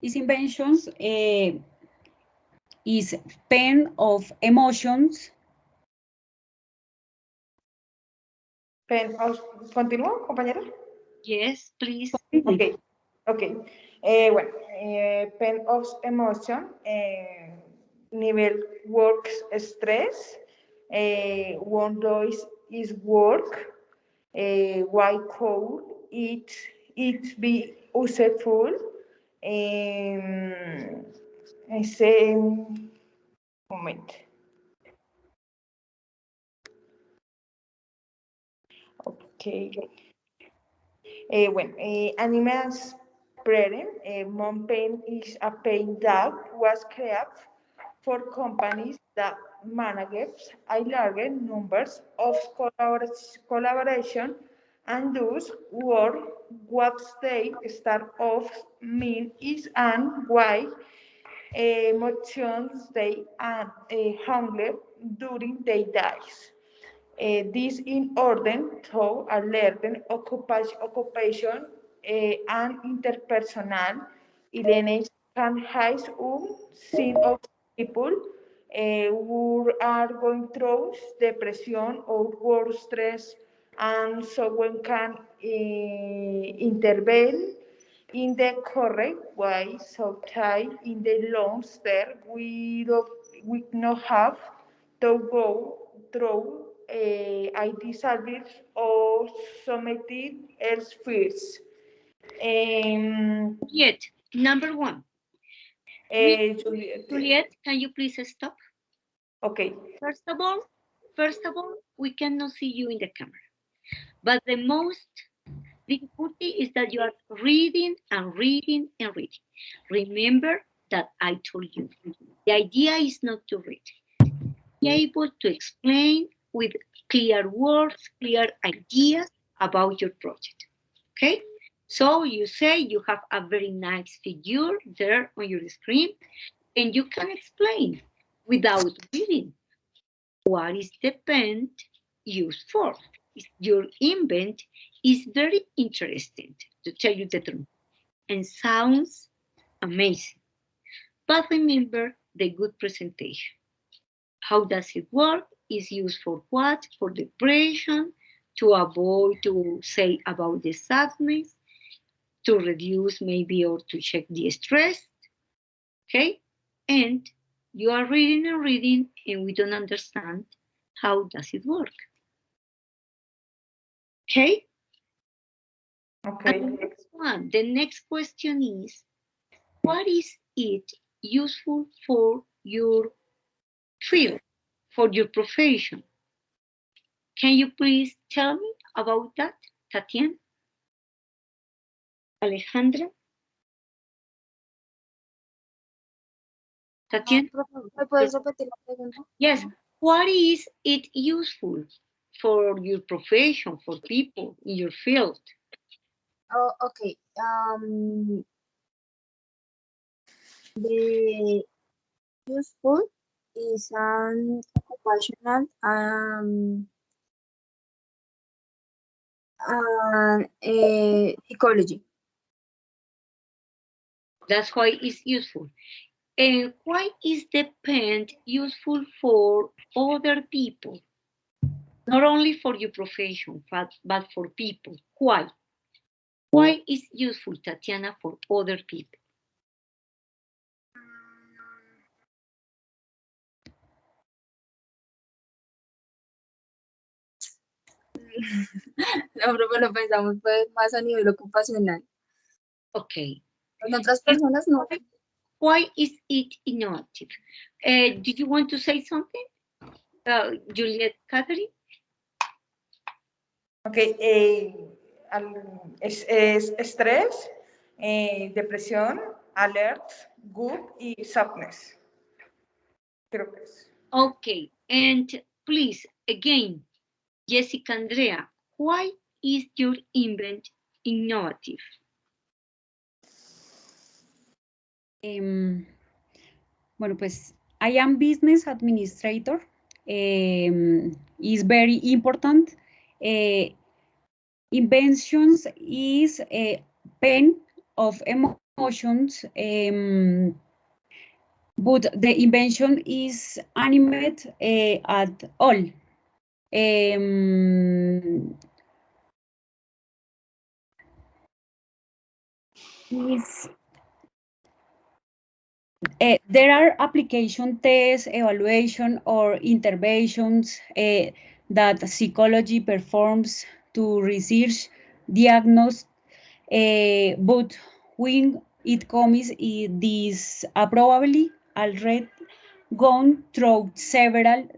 These inventions is pen of emotions. ¿Continúo, compañera? Yes, please. Okay. Bueno, pen of emotion, nivel works stress, one voice is work, why code it be useful, ese moment. Okay. Animals breeding, Montpen is a pain that was created for companies that manage a larger numbers of collaboration and thus work what they start off mean is and why emotions they handle during their days. This in order to a learning occupation and interpersonal illness can have scene of people who are going through depression or work stress, and so one can intervene in the correct way. So in the long term we not have to go through I disabled or submitted else first. Juliet, number one. Juliet, can you please stop? Okay. First of all, we cannot see you in the camera. But the most difficulty is that you are reading and reading and reading. Remember that I told you. The idea is not to read. Be able to explain with clear words, clear ideas about your project. Okay? So you say you have a very nice figure there on your screen, and you can explain without reading what is the pen used for. Your invent is very interesting, to tell you the truth, and sounds amazing. But remember the good presentation. How does it work? Is used for what? For depression, to avoid to say about the sadness, to reduce maybe or to check the stress. Okay? And you are reading and reading and we don't understand how does it work. Okay? Okay. And the next question is, what is it useful for your field, for your profession? Can you please tell me about that, Tatiana? Alejandra? Tatiana? ¿Me puedes repetir la pregunta? Yes. What is it useful for your profession, for people in your field? Oh, okay. The useful is an occupational ecology. That's why it's useful. And why is the pen useful for other people? Not only for your profession, but for people. Why? Why is useful, Tatiana, for other people? No, pero lo pensamos pues, más a nivel ocupacional. Okay. En otras personas no. Why is it innovative? Did you want to say something, Juliet, Catherine? Okay, es estrés, depresión, alert, good y sadness. Creo que es. Okay, and please, again, Jessica Andrea, why is your invent innovative? Bueno, pues I am business administrator. Is very important. Inventions is a pen of emotions, but the invention is animate at all. There are application tests, evaluation, or interventions that psychology performs to research, diagnose, but when it comes, this probably already gone through several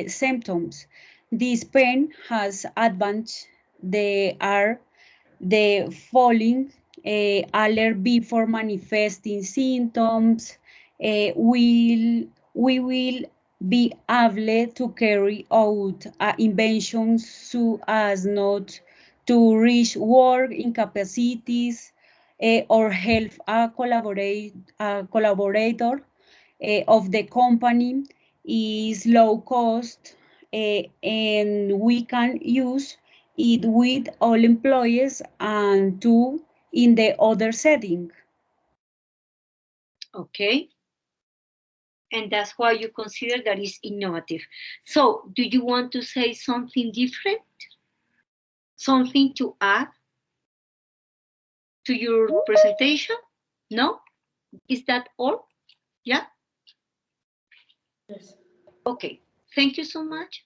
symptoms. This pain has advanced. They are the following: alert before manifesting symptoms. We will be able to carry out inventions so as not to reach work incapacities or help a collaborator of the company is low cost, and we can use it with all employees and too in the other setting. Okay. And that's why you consider that is innovative. So, do you want to say something different? Something to add to your presentation? No? Is that all? Yeah? Yes. Okay. Thank you so much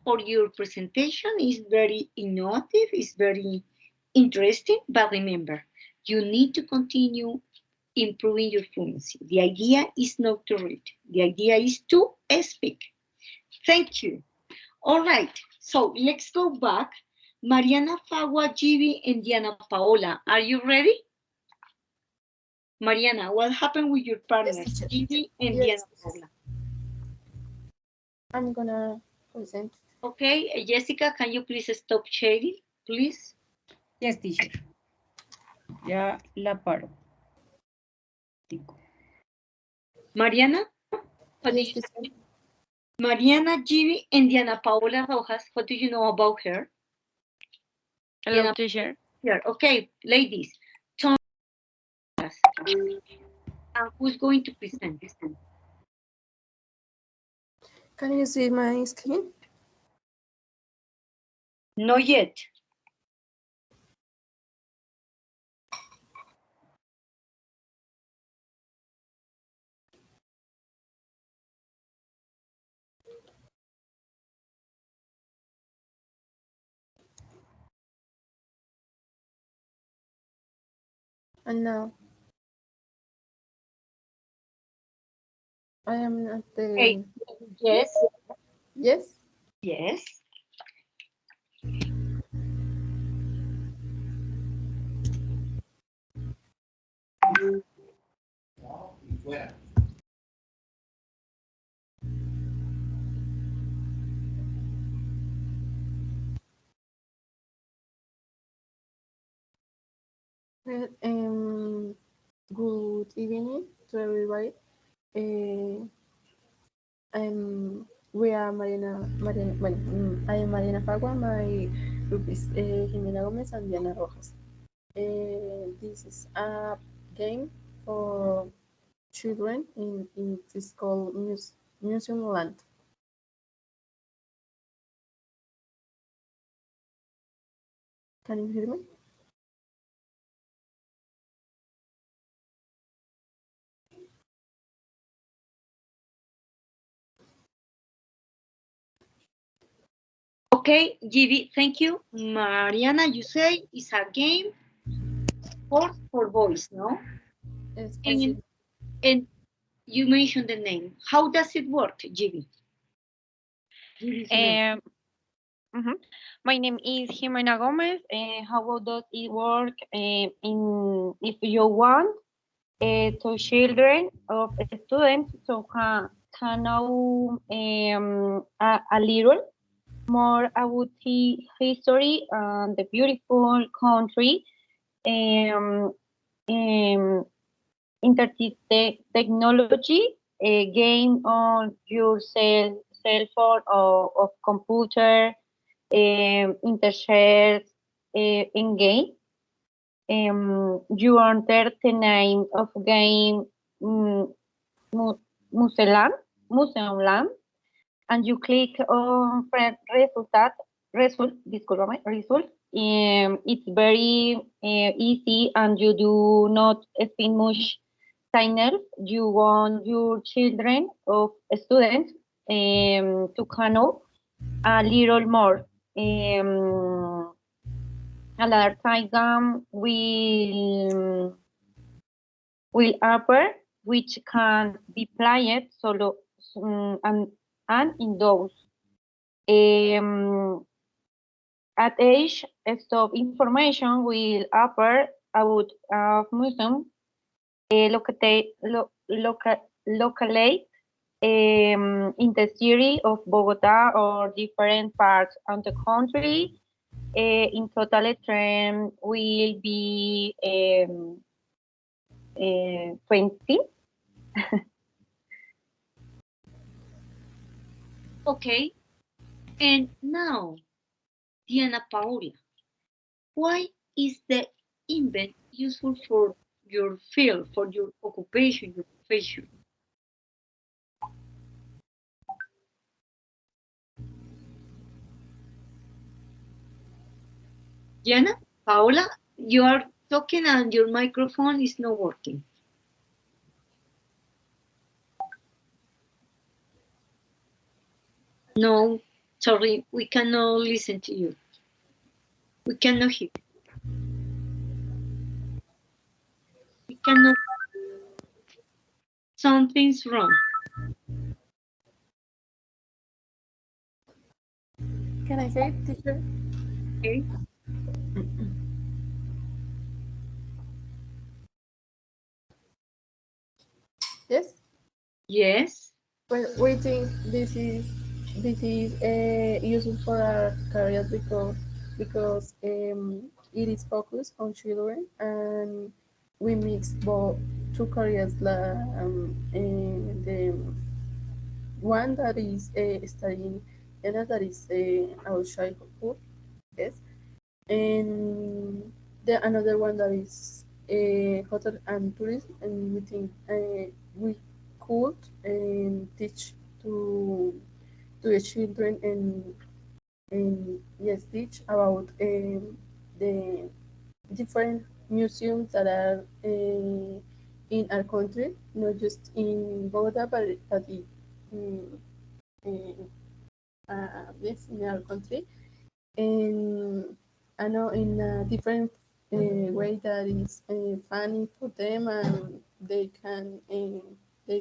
for your presentation. It's very innovative, it's very interesting, but remember, you need to continue improving your fluency. The idea is not to read, the idea is to speak. Thank you. All right, so let's go back. Mariana, Fagua, Gibi, and Diana Paola, are you ready? Mariana, what happened with your partners, Gibi and Diana Paola? I'm gonna present. Okay, Jessica, can you please stop sharing, please? Yes, teacher. Ya la paro. Mariana, what did you say? Mariana, Gibi, and Diana Paola Rojas, what do you know about her? Hello, Diana, teacher. here. Okay, ladies, turn us. And who's going to present? Can you see my screen? Not yet. And now I am at the. Hey, yes. Yes. Yes. Okay, good evening to everybody. We are I am Marina Fagua. My group is Jimena Gomez and Diana Rojas. This is a game for children. It is called Museum Land. Can you hear me? Okay, Gibi, thank you. Mariana, you say it's a game for boys, no? Yes, and you mentioned the name. How does it work, Gibi? My name is Jimena Gomez. How does it work? If you want to children of students to can know a little more about the history and the beautiful country, technology, game on your cell phone or of computer, intershare in game. You enter the name of game Museum Land, and you click on result. It's very easy, and you do not spend much time. You want your children of students to know a little more. Another time will appear, which can be played solo and indoors. At age, stop information will appear about a museum locate in the city of Bogota or different parts of the country. In total, trend will be 20. Okay, and now, Diana Paola, why is the invent useful for your field, for your occupation, your profession? Diana, Paola, you are talking and your microphone is not working. No, sorry, we cannot listen to you. We cannot hear. We cannot. Something's wrong. Can I say it, teacher? Okay. Yes. Yes. Well, we think this is useful for our careers because it is focused on children, and we mix both two careers. The one that is studying, and that is our childhood, yes, and the another one that is hotel and tourism, and we think we could teach to the children and yes, teach about the different museums that are in our country, not just in Bogota, but in, yes, in our country, and I know in a different way that is funny for them, and they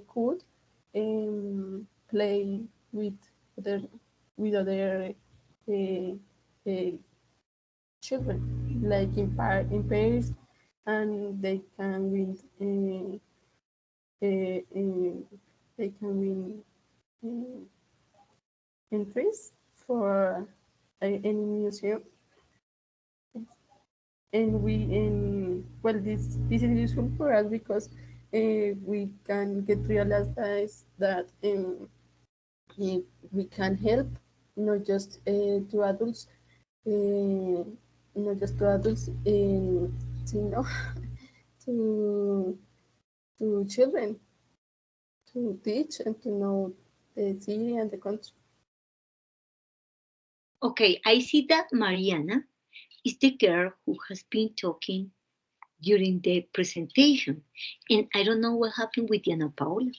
could play with other uh, uh, children, like in pairs, and they can win. They can win entries for any museum. and well, this is useful for us because we can get realized that we can help not just to adults, uh, not just to adults, sino to children, to teach and to know the city and the country. Okay, I see that Mariana is the girl who has been talking during the presentation. And I don't know what happened with Diana Paula.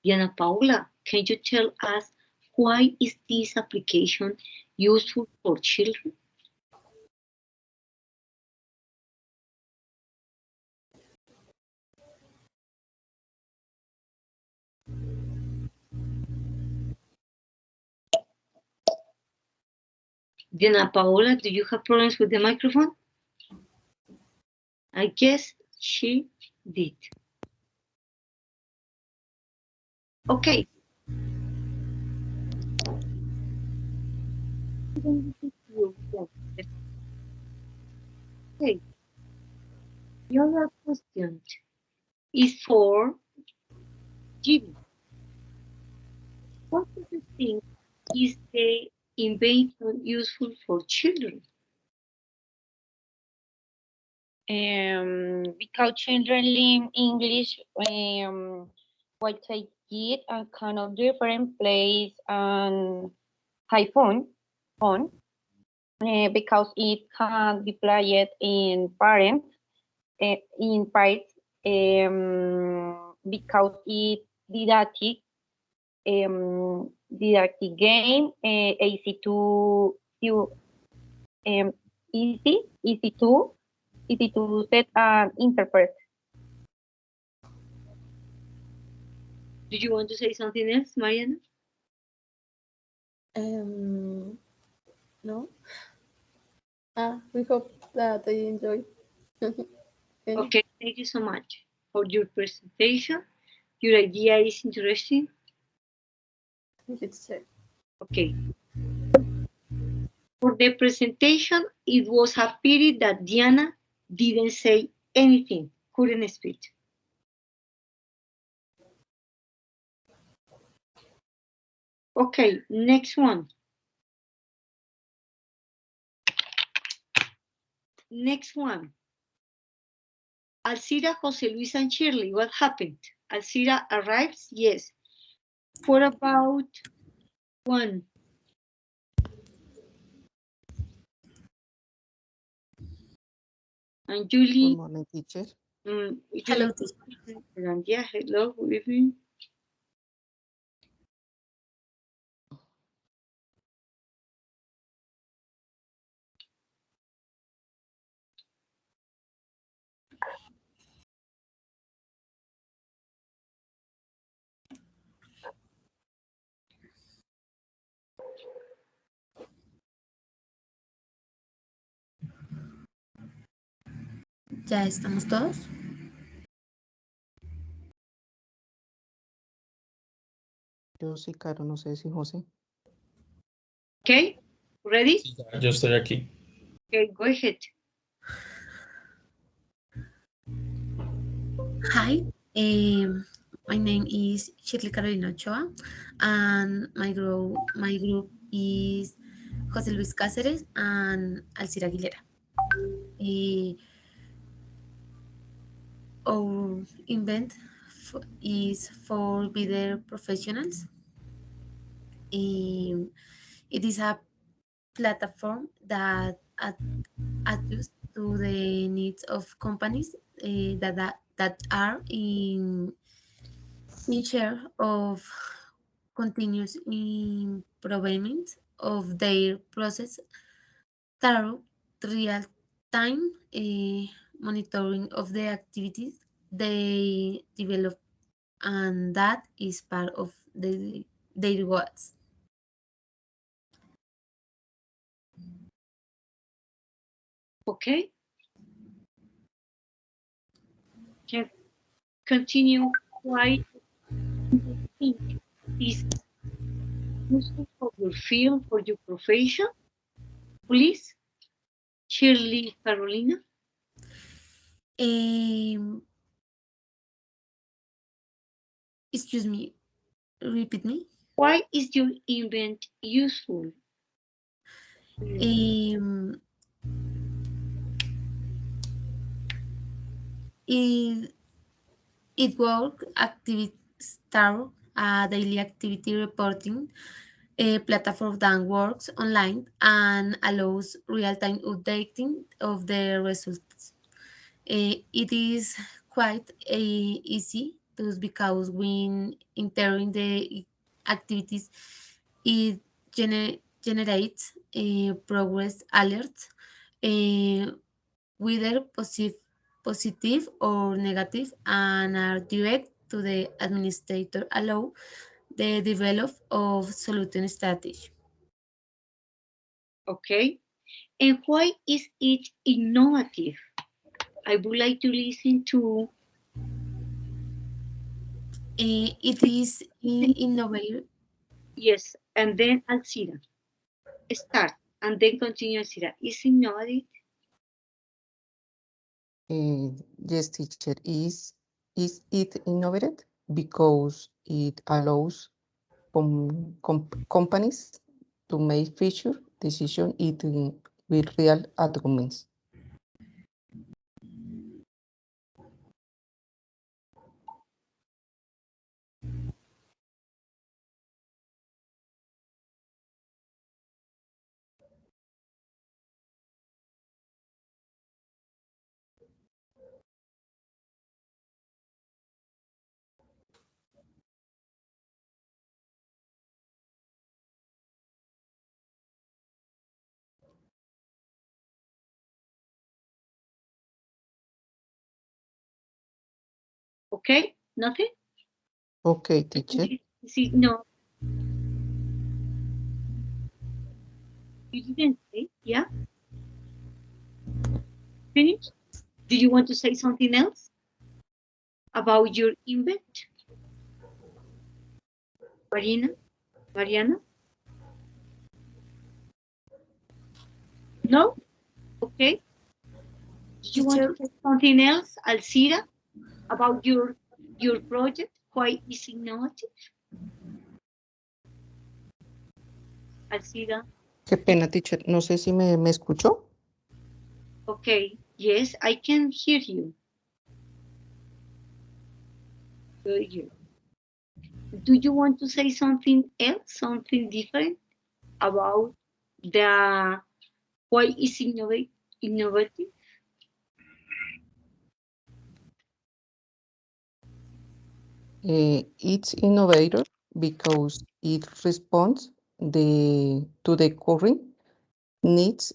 Diana Paula, can you tell us why is this application useful for children? Diana Paola, do you have problems with the microphone? I guess she did. Okay. Okay. The other question is for Jimmy. What do you think is the invention useful for children? Because children learn English while they get a kind of different place and high fun because it can be played in parents in parts because it didactic game easy easy to set and interpret. Do you want to say something else, Mariana? No. We hope that they enjoy. Okay, thank you so much for your presentation. Your idea is interesting. Okay. For the presentation, it was a pity that Diana didn't say anything, couldn't speak. Okay, next one. Next one. Alcira, Jose Luis, and Shirley, what happened? Alcira arrives? Yes. For about one. And Julie. Good morning, teacher. Hello, teacher. Yeah, hello, good evening. ¿Ya estamos todos? Yo sí, Caro, no sé si José. Okay, ready? Yo estoy aquí. Okay, go ahead. Hi, my name is Shirley Carolina Ochoa, and my group is José Luis Cáceres and Alcira Aguilera. Our event is for better professionals. It is a platform that adjusts to the needs of companies that are in share of continuous improvement of their process through real-time monitoring of the activities they develop, and that is part of their goals. Okay. Can continue. Why do you think this is useful for your field, for your profession? Please, Shirley Carolina. Um, excuse me, repeat me. Why is your event useful? Um, it, it work activity star daily activity reporting a platform that works online and allows real-time updating of the results. It is quite easy to because when entering the activities, it generates a progress alert, uh, whether positive or negative, and are direct to the administrator, allow the develop of solution strategy. Okay. And why is it innovative? I would like to listen to. It is innovative. Yes, and then Alcira. Start and then continue Alcira. Is innovative? Yes, teacher, is it innovative because it allows companies to make future decision with real arguments. Okay, nothing? Okay, teacher. See, no. You didn't say, yeah? Finished? Do you want to say something else about your event? Mariana? No? Okay. Do you want to say something else, Alcira, about your project? Why is innovative? Alcira. Qué pena, teacher. No sé si me escuchó. Okay. Yes, I can hear you. Very good. Do you want to say something else, something different about the why is innovative? It's innovator because it responds to the current needs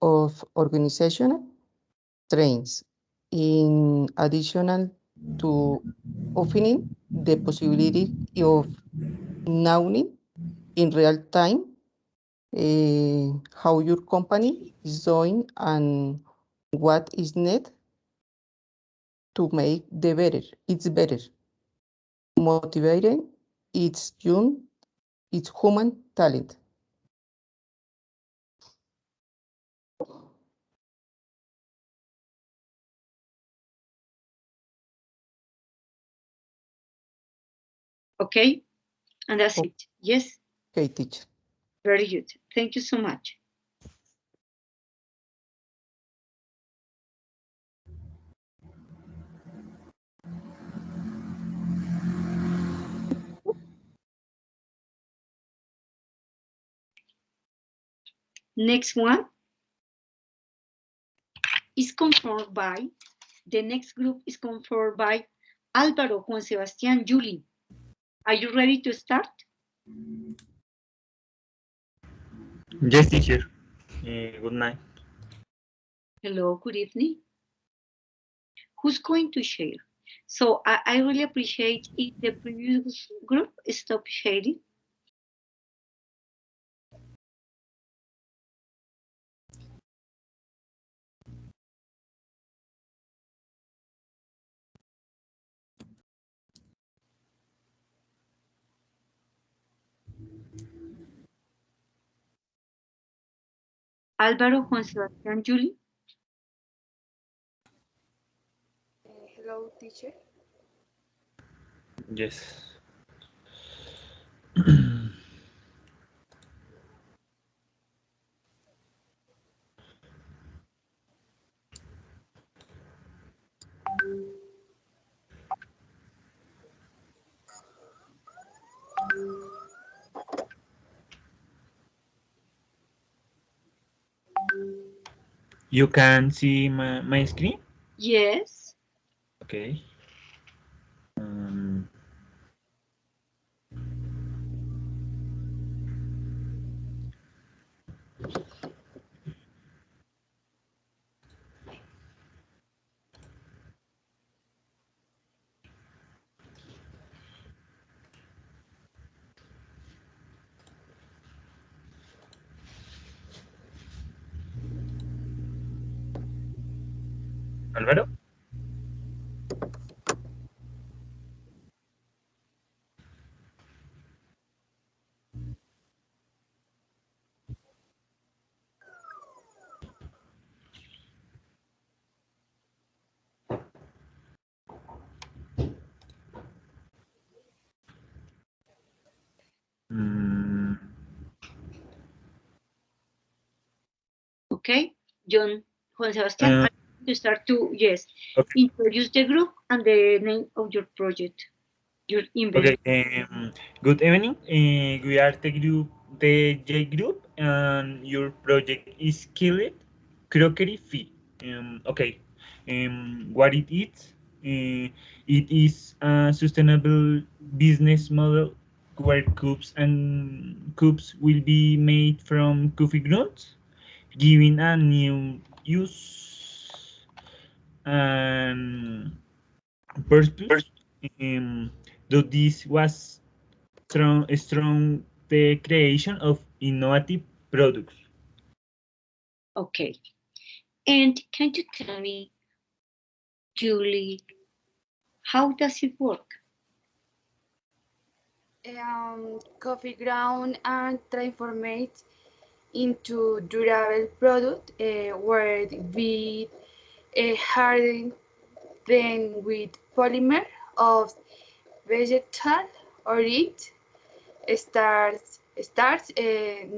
of organizational trains, in addition to opening the possibility of knowing in real time how your company is doing and what is needed to make it's better. Motivating its human talent. Okay, and that's it. Yes. Okay, teacher. Very good. Thank you so much. Next one is confirmed by, the next group is confirmed by Álvaro, Juan Sebastián, Julie. Are you ready to start? Yes, teacher. Good night. Hello, good evening. Who's going to share? So I really appreciate if the previous group stop sharing. Álvaro, Juan Sebastián, Julie. Hello, teacher. Yes. You can see my screen? Yes. Okay. Álvaro? Okay, Juan Sebastian, I'm going to start to, yes, Okay. introduce the group and the name of your project, your event. Okay. Good evening. We are the J group, and your project is Kill It Crockery Fee. Okay. What it is? It is a sustainable business model where cups will be made from coffee grounds, giving a new use and purpose. Though this was strong the creation of innovative products. Okay, and can you tell me, Julie, how does it work? Coffee ground and transformed into durable product where we harden them with polymer of vegetal origin,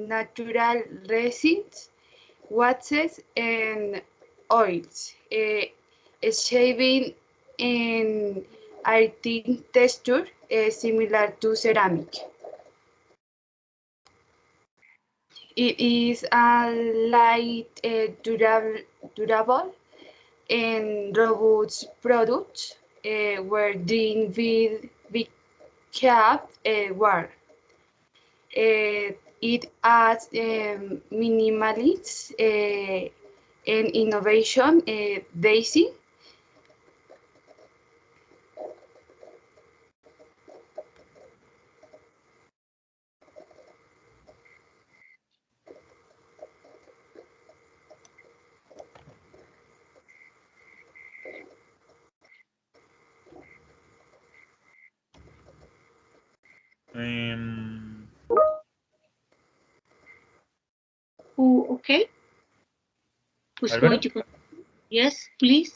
natural resins, waxes, and oils, shaving and earthy texture similar to ceramic. It is a light, durable and robust product where dealing with big cap work. It adds minimalist and innovation daisy. Okay? Who's Alvaro? going to continue? Yes, please.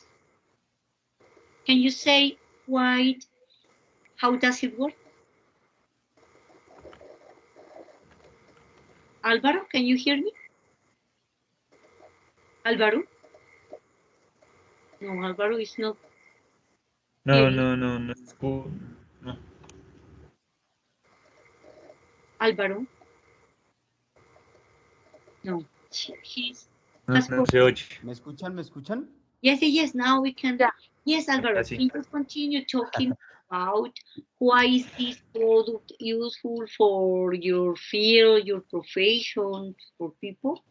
Can you say why, how does it work? Alvaro, can you hear me? Alvaro? No, Alvaro is not. No, it's cool. No. Alvaro? No, he's. No, no se oye. ¿Me escuchan? ¿Me escuchan? Yes, yes, now we can. Yes, Alvaro, sí. can you continue talking about why is this product useful for your field, your profession, for people?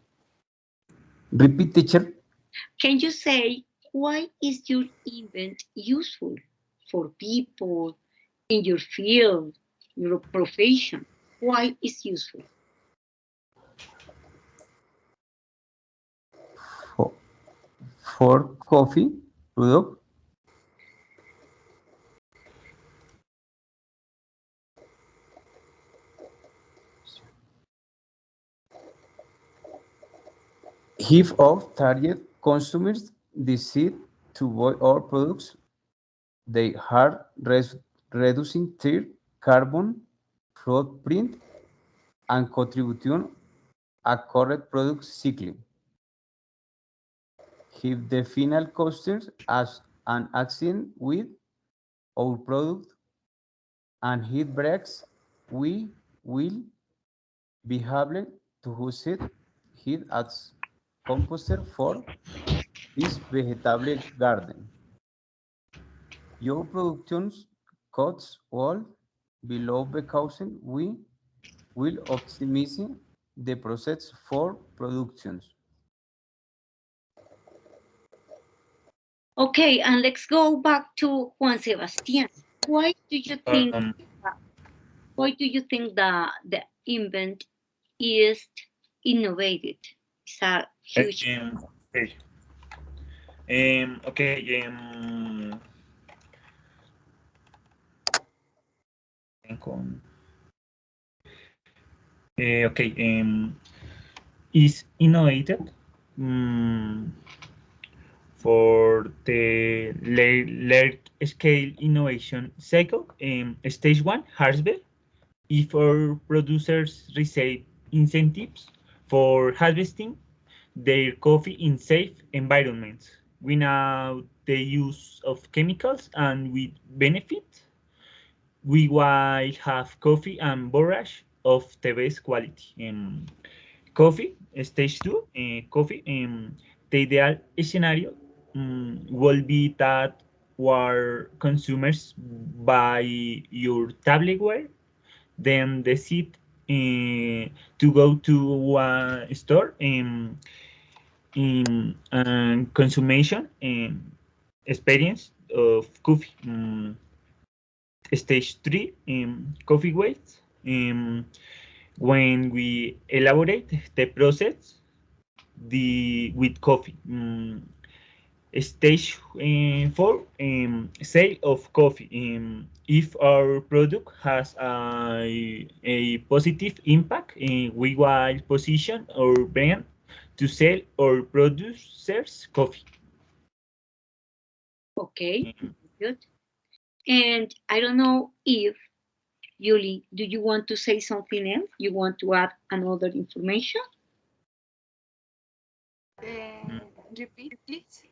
Repeat, teacher. Can you say why is your event useful for people in your field, your profession? Why is useful? For coffee, product. If of target consumers decide to buy our products They are reducing their carbon footprint and contributing a correct product cycle. If the final customer has an accident with our product and it breaks, we will be able to use it as composter for his vegetable garden. Your production costs all below because we will optimize the process for productions. Okay, and let's go back to Juan Sebastián. Why do you think the invent is innovated? It's a huge. Okay. Okay. Okay. Is innovated for the large-scale innovation cycle. Stage 1, harvest. If our producers receive incentives for harvesting their coffee in safe environments without the use of chemicals and with benefit, we will have coffee and borage of the best quality. Coffee, stage 2, coffee, the ideal scenario will be that where consumers buy your tableware, then decide to go to a store in consumption experience of coffee. Stage 3, coffee waste. When we elaborate the process with coffee. Stage 4, sale of coffee. If our product has a positive impact, we will position our brand to sell our producers coffee. Okay, good. And I don't know if, Yuli, do you want to say something else? You want to add another information? Repeat, please.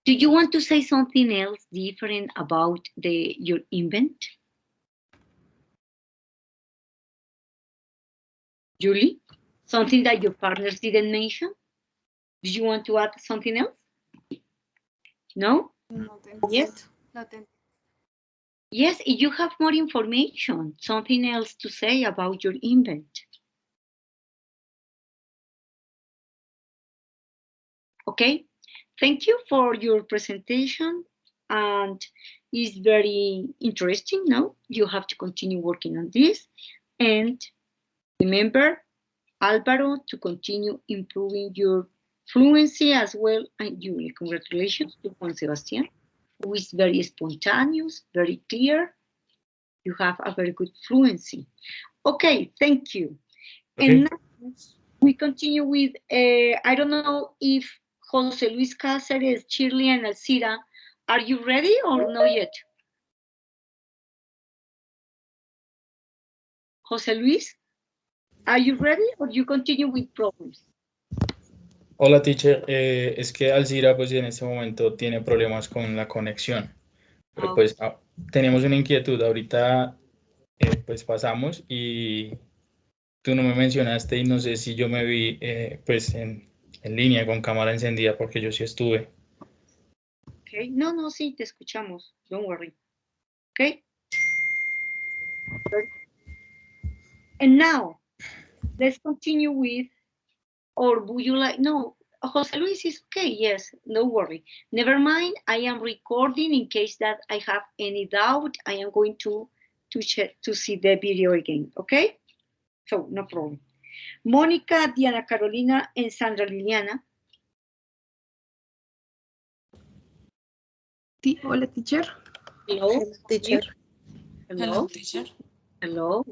Do you want to say something else different about your invent? Julie, something that your partners didn't mention? Do you want to add something else? No? Yes? Yes, if you have more information, something else to say about your invent. Okay, thank you for your presentation, and it's very interesting. Now you have to continue working on this, and remember, Alvaro, to continue improving your fluency as well. And Julie, congratulations to Juan Sebastián, who is very spontaneous, very clear. You have a very good fluency. Okay, thank you. Okay. And now we continue with, I don't know if Jose Luis Cáceres, Shirley, and Alcira, are you ready or not yet? Jose Luis, are you ready or you continue with problems? Hola, teacher. Es que Alcira, pues en este momento tiene problemas con la conexión. Pero pues tenemos una inquietud. Ahorita pues pasamos y tú no me mencionaste y no sé si yo me vi pues en línea con cámara encendida porque yo sí estuve. Okay. No, sí, te escuchamos. Don't worry. Okay. And now, let's continue with, or would you like, no, Jose Luis is okay, yes, no worry. Never mind, I am recording in case that I have any doubt. I am going to check to see the video again, okay? So, no problem. Mónica, Diana Carolina, and Sandra Liliana. Hola, teacher. Hello, Hello, teacher. Hello, teacher. Hello.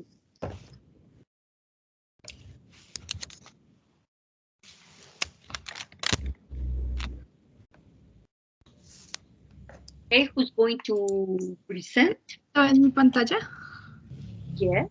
Okay, who's going to present? ¿En mi pantalla? Yes.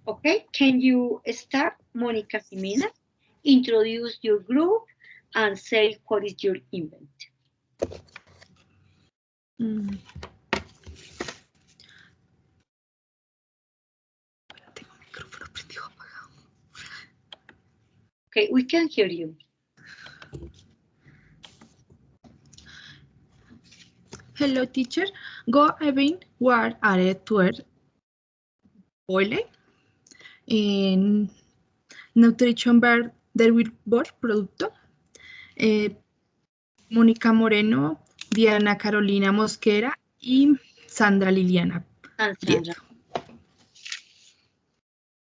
Okay, can you start, Monica Jimenez? Introduce your group and say what is your invent. Okay, we can hear you. Hello, teacher. Go even where are tuer boile en Nutrition Bar del Wilbur Producto. Mónica Moreno, Diana Carolina Mosquera y Sandra Liliana Prieto.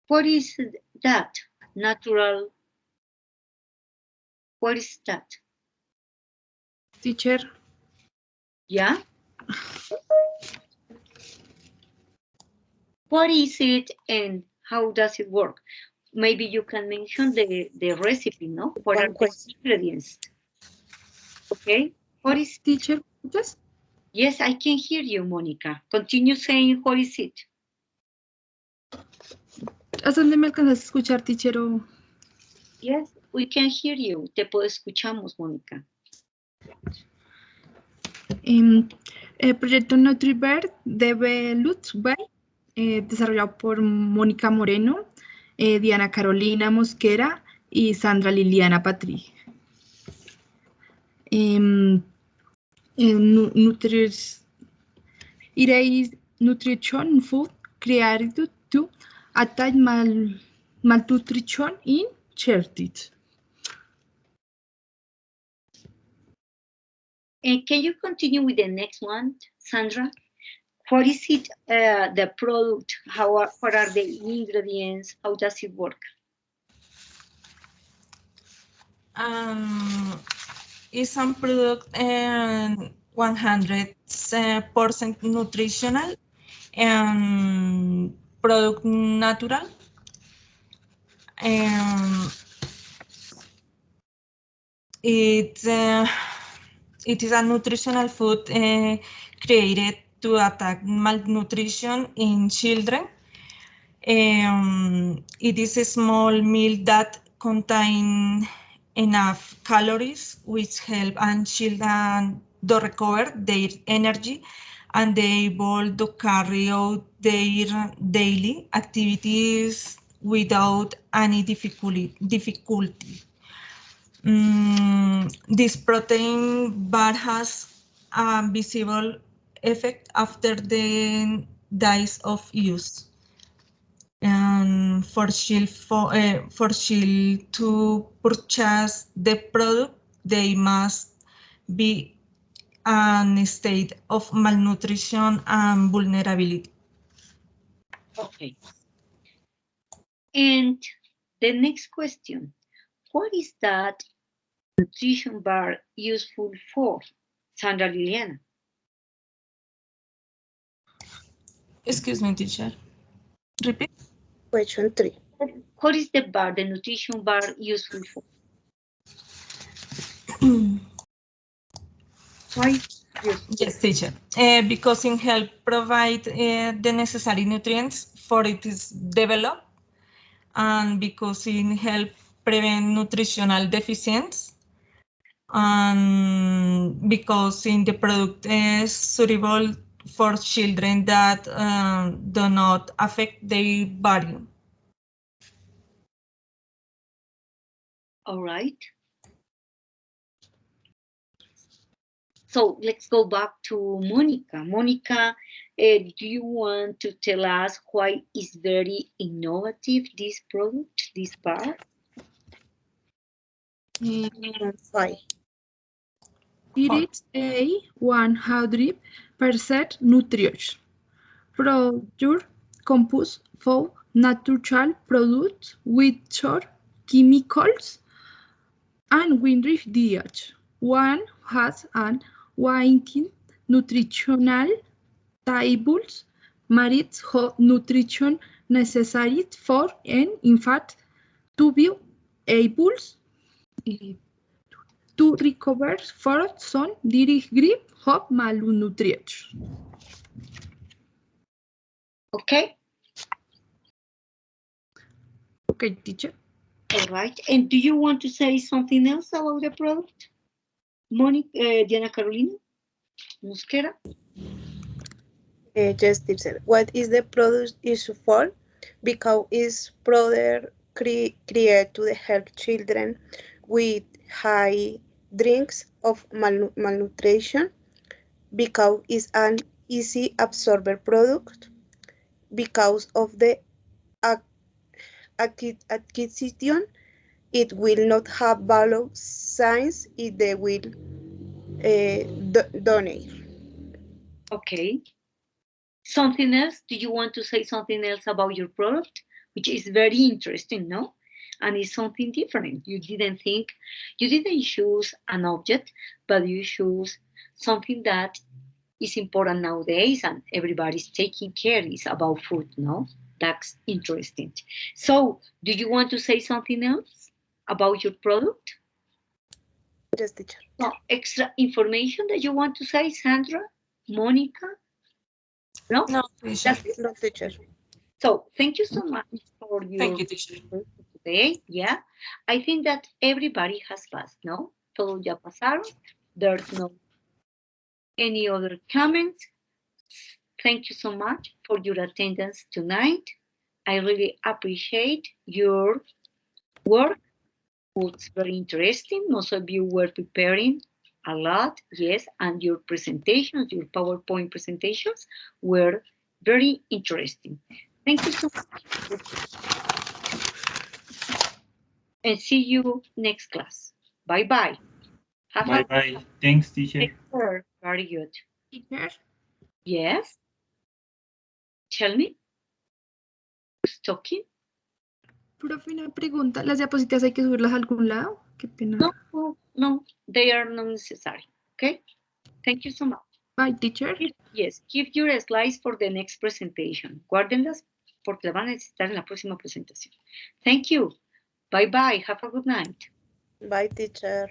What is that? Natural. What is that? Teacher. Yeah. What is it and how does it work? Maybe you can mention the recipe, no? What are the ingredients? Okay. What is teacher? Yes. Yes, I can hear you, Monica. Continue saying what is it. ¿Hasta dónde me alcanzas a escuchar, teacher? Yes, we can hear you. Te escuchamos, Mónica. El proyecto NutriBird developed by, desarrollado por Mónica Moreno, Diana Carolina Mosquera y Sandra Liliana Patri. It is nutrition food created to attack malnutrition in children. And can you continue with the next one, Sandra? What is it, the product? What are the ingredients? How does it work? It's a product 100% nutritional and product natural. It is a nutritional food created to attack malnutrition in children. It is a small meal that contains enough calories which help children to recover their energy and they able to carry out their daily activities without any difficulty. This protein bar has a visible effect after the days of use. And for children to purchase the product, they must be in a state of malnutrition and vulnerability. Okay. And the next question, what is that nutrition bar useful for? Sandra Liliana. Excuse me, teacher. Repeat. Question 3. What is the nutrition bar useful for? Why? Yes, teacher. Because it helps provide the necessary nutrients for it is developed, and because it helps prevent nutritional deficiencies, and because in the product is suitable for children that do not affect their body. All right. So let's go back to Monica. Monica, do you want to tell us why is very innovative this product, this bar? Why? It is a 100% nutritious produce compost for natural products without chemicals and with diet. One has an wide nutritional tables married nutrition necessary for an infant to be able to recover from some degree of malnutrition. Okay. Okay, teacher. All right. And do you want to say something else about the product? Monica, Diana Carolina Mosquera? Yes, teacher. What is the product is for? Because it's product created to help children with high drinks of malnutrition. Because it's an easy absorber product. Because of the acquisition, it will not have value signs if they will donate. Okay. Something else? Do you want to say something else about your product? Which is very interesting, no? And it's something different. You didn't choose an object, but you choose something that is important nowadays and everybody's taking care is about food, no? That's interesting. So, do you want to say something else about your product? Yes, teacher. No, extra information that you want to say, Sandra, Monica? No? No, teacher. So, thank you so much for your Thank you, teacher. Today. Yeah, I think that everybody has passed, no? Todos ya pasaron. There's no any other comments. Thank you so much for your attendance tonight. I really appreciate your work. It's very interesting. Most of you were preparing a lot, yes, and your presentations, your PowerPoint presentations were very interesting. Thank you so much. And see you next class. Bye-bye. Bye-bye. Thanks, teacher. Very good. Teacher? Yes? Tell me. Who's talking? Profe, una pregunta. ¿Las diapositivas hay que subirlas a algún lado? Qué pena. No, they are not necessary. Okay? Thank you so much. Bye, teacher. Yes, keep your slides for the next presentation. Guárdenlas porque las van a necesitar en la próxima presentación. Thank you. Bye-bye. Have a good night. Bye, teacher.